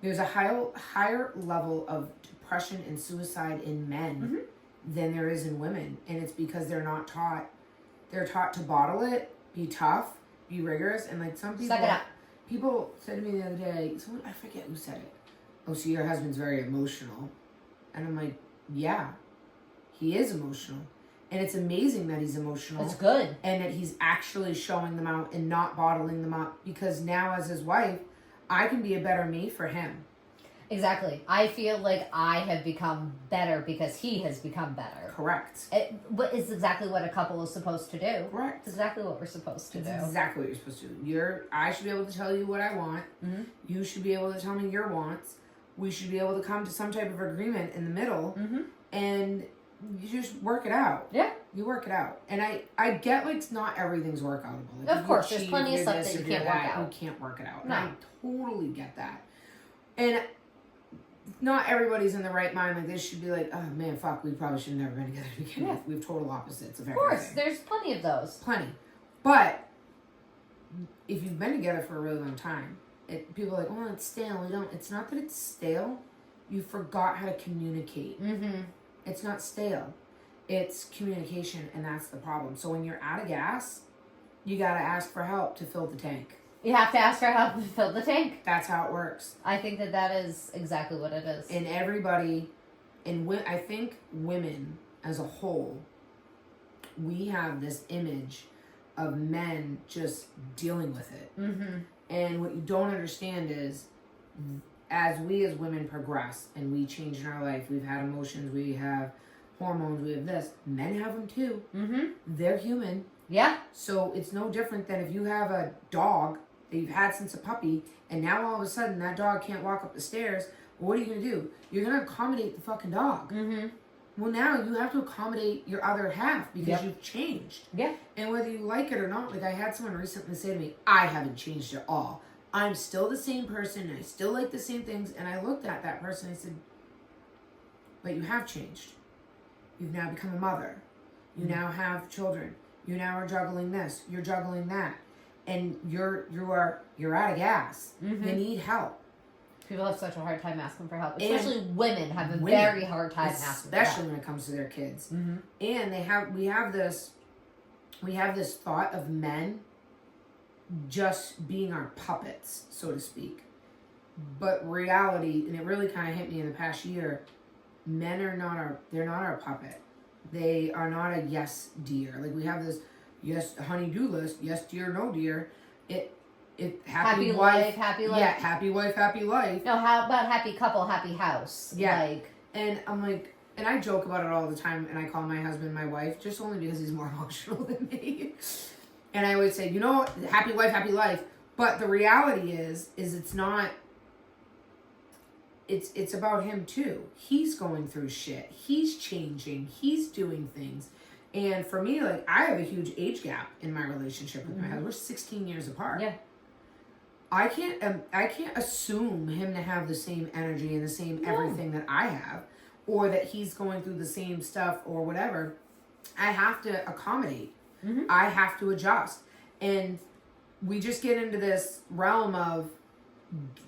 there's a higher level of depression and suicide in men than there is in women. And it's because they're not taught. They're taught to bottle it, be tough, be rigorous, and like some people. Suck it up. People said to me the other day, I forget who said it. Oh, so your husband's very emotional. And I'm like, yeah, he is emotional. And it's amazing that he's emotional. It's good. And that he's actually showing them out and not bottling them up. Because now as his wife, I can be a better me for him. Exactly. I feel like I have become better because he has become better. Correct. But it's exactly what a couple is supposed to do. Correct. It's exactly what we're supposed to do. Exactly what you're supposed to do. I should be able to tell you what I want. You should be able to tell me your wants. We should be able to come to some type of agreement in the middle. And you just work it out. Yeah. You work it out. And I get, like, not everything's work outable. Like, of course, there's plenty of stuff that you can't work out. You can't work it out. No. And I totally get that. And not everybody's in the right mind. Like, they should be like, oh, man, fuck, we probably should have never been together to begin with. We have total opposites of everything. Of course, there's plenty of those. Plenty. But if you've been together for a really long time, people are like, oh, it's stale. It's not that it's stale. You forgot how to communicate. Mm-hmm. It's not stale. It's communication, and that's the problem. So when you're out of gas, you got to ask for help to fill the tank. You have to ask for help to fill the tank. That's how it works. I think that is exactly what it is. And everybody, I think women as a whole, we have this image of men just dealing with it. Mm-hmm. And what you don't understand is, as we as women progress and we change in our life, we've had emotions, we have hormones, we have this. Men have them too. Mm-hmm. They're human. Yeah. So it's no different than if you have a dog that you've had since a puppy, and now all of a sudden that dog can't walk up the stairs. Well, what are you going to do? You're going to accommodate the fucking dog. Mm-hmm. Well, now you have to accommodate your other half because you've changed. Yeah. And whether you like it or not, like I had someone recently say to me, I haven't changed at all. I'm still the same person, and I still like the same things. And I looked at that person and I said, but you have changed. You've now become a mother. You now have children. You now are juggling this. You're juggling that. And you're out of gas. Mm-hmm. You need help. People have such a hard time asking for help. Especially women have a very hard time asking for help. Especially when it comes to their kids. Mm-hmm. And we have this thought of men just being our puppets, so to speak. But reality, and it really kind of hit me in the past year, men are not our puppet. They are not a yes dear. Like we have this yes honey-do list, yes dear, no dear. Happy wife, happy life. Yeah, happy wife, happy life. No, how about happy couple, happy house? Yeah. And I'm like, and I joke about it all the time, and I call my husband my wife, just only because he's more emotional than me. And I always say, happy wife, happy life. But the reality is it's not, it's about him too. He's going through shit. He's changing. He's doing things. And for me, like, I have a huge age gap in my relationship with my husband. We're 16 years apart. Yeah. I can't assume him to have the same energy and the same everything that I have, or that he's going through the same stuff or whatever. I have to accommodate. Mm-hmm. I have to adjust. And we just get into this realm of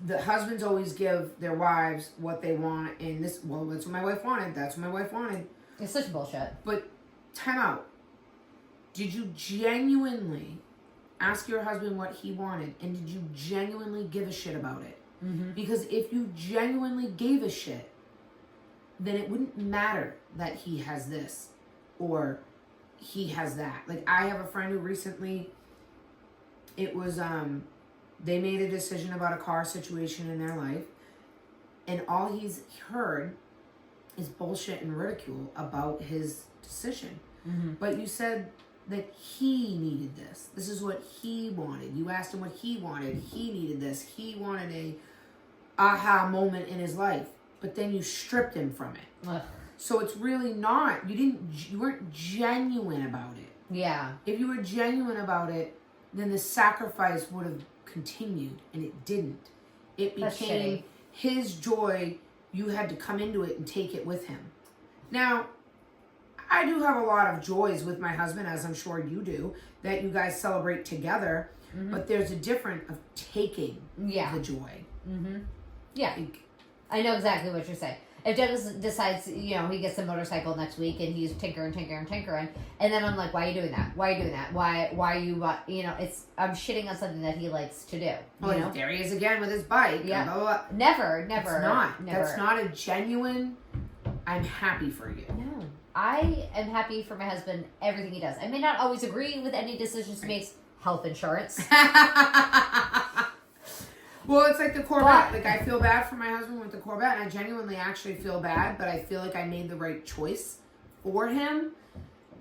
the husbands always give their wives what they want, and that's what my wife wanted. That's what my wife wanted. It's such bullshit. But time out. Did you genuinely ask your husband what he wanted, and did you genuinely give a shit about it? Mm-hmm. Because if you genuinely gave a shit, then it wouldn't matter that he has this or he has that. Like, I have a friend who recently, it was, they made a decision about a car situation in their life, and all he's heard is bullshit and ridicule about his decision. Mm-hmm. But you said that he needed this. This is what he wanted. You asked him what he wanted. He needed this. He wanted a aha moment in his life. But then you stripped him from it. Ugh. So it's really not, you weren't genuine about it. Yeah. If you were genuine about it, then the sacrifice would have continued, and it didn't. It became his joy. You had to come into it and take it with him. Now, I do have a lot of joys with my husband, as I'm sure you do, that you guys celebrate together. Mm-hmm. But there's a difference of taking the joy. Mm-hmm. Yeah. I know exactly what you're saying. If Dennis decides, he gets a motorcycle next week and he's tinkering, and then I'm like, why are you doing that? Why are you doing that? Why are you, I'm shitting on something that he likes to do. Well, there he is again with his bike. Yeah. Blah, blah, blah. Never. It's not. Never. That's not a genuine, I'm happy for you. No. I am happy for my husband, everything he does. I may not always agree with any decisions he makes. Health insurance. Well, it's like the Corvette. Like, I feel bad for my husband with the Corvette, and I genuinely actually feel bad, but I feel like I made the right choice for him.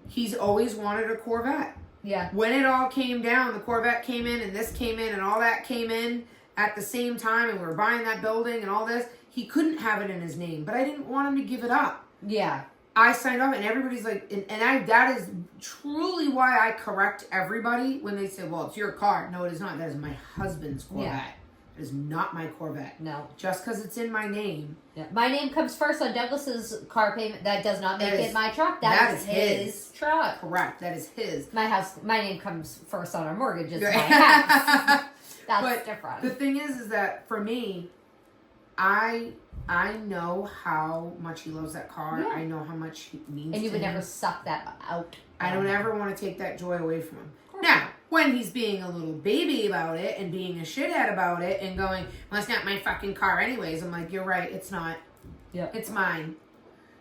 He's always wanted a Corvette. Yeah. When it all came down, the Corvette came in, and this came in, and all that came in at the same time, and we were buying that building and all this, he couldn't have it in his name, but I didn't want him to give it up. Yeah. I signed off, and everybody's like, that is truly why I correct everybody when they say, well, it's your car. No, it is not. That is my husband's Corvette. Yeah. It is not my Corvette. No. Just because it's in my name. Yeah. My name comes first on Douglas's car payment. That does not make it my truck. That is his truck. Correct. That is his. My name comes first on our mortgage. It's my house. That's different. The thing is that for me, I know how much he loves that car. Yeah. I know how much he means to him. And you would never suck that out. I don't ever want to take that joy away from him. Now, when he's being a little baby about it and being a shithead about it and going, well, it's not my fucking car anyways, I'm like, you're right, it's not. Yep. It's mine.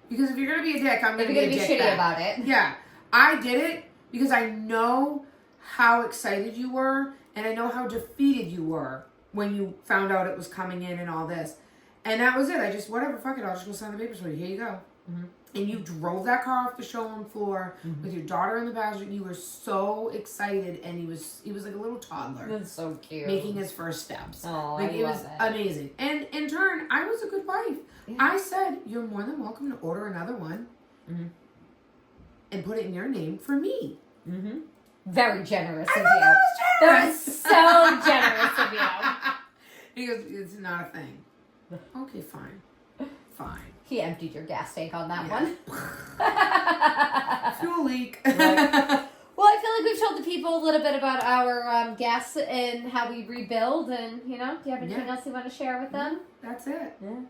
Because if you're going to be a dick, I'm going to be a dick. If you're going to be shitty about it. Yeah. I did it because I know how excited you were and I know how defeated you were when you found out it was coming in and all this. And that was it. I just, whatever, fuck it, I'll just go sign the papers for you. Here you go. Mm-hmm. And you drove that car off the showroom floor with your daughter in the passenger. You were so excited, and he was like a little toddler. That's so cute. Making his first steps. Oh, like, it was amazing. And in turn, I was a good wife. Yeah. I said, you're more than welcome to order another one and put it in your name for me. Mm-hmm. Very generous of you. That was generous. That was so generous of you. He goes, it's not a thing. Okay, fine. Fine. He emptied your gas tank on that one. Fuel leak. Right. Well, I feel like we've told the people a little bit about our gas and how we rebuild. And, do you have anything else you want to share with them? That's it. Yeah.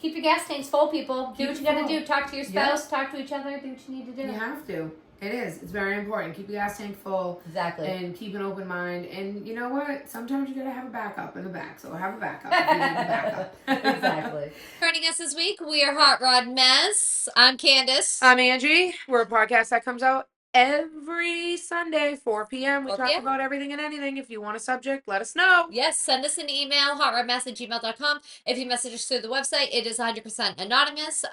Keep your gas tanks full, people. Do what you got to do. Talk to your spouse. Talk to each other. Do what you need to do. You have to. It is. It's very important. Keep your gas tank full. Exactly. And keep an open mind. And you know what? Sometimes you gotta have a backup in the back. So have a backup if you need a backup. Exactly. Joining us this week, we are Hot Rod Mess. I'm Candice. I'm Angie. We're a podcast that comes out every Sunday, 4 p.m. We talk about everything and anything. If you want a subject, let us know. Yes, send us an email, hotrodmess@gmail.com. If you message us through the website, it is 100% anonymous.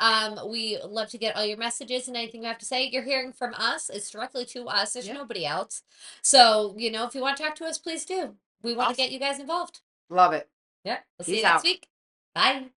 We love to get all your messages and anything you have to say. You're hearing from us. It's directly to us. There's nobody else. So, if you want to talk to us, please do. We want to get you guys involved. Love it. Yeah. We'll see you next week. Bye.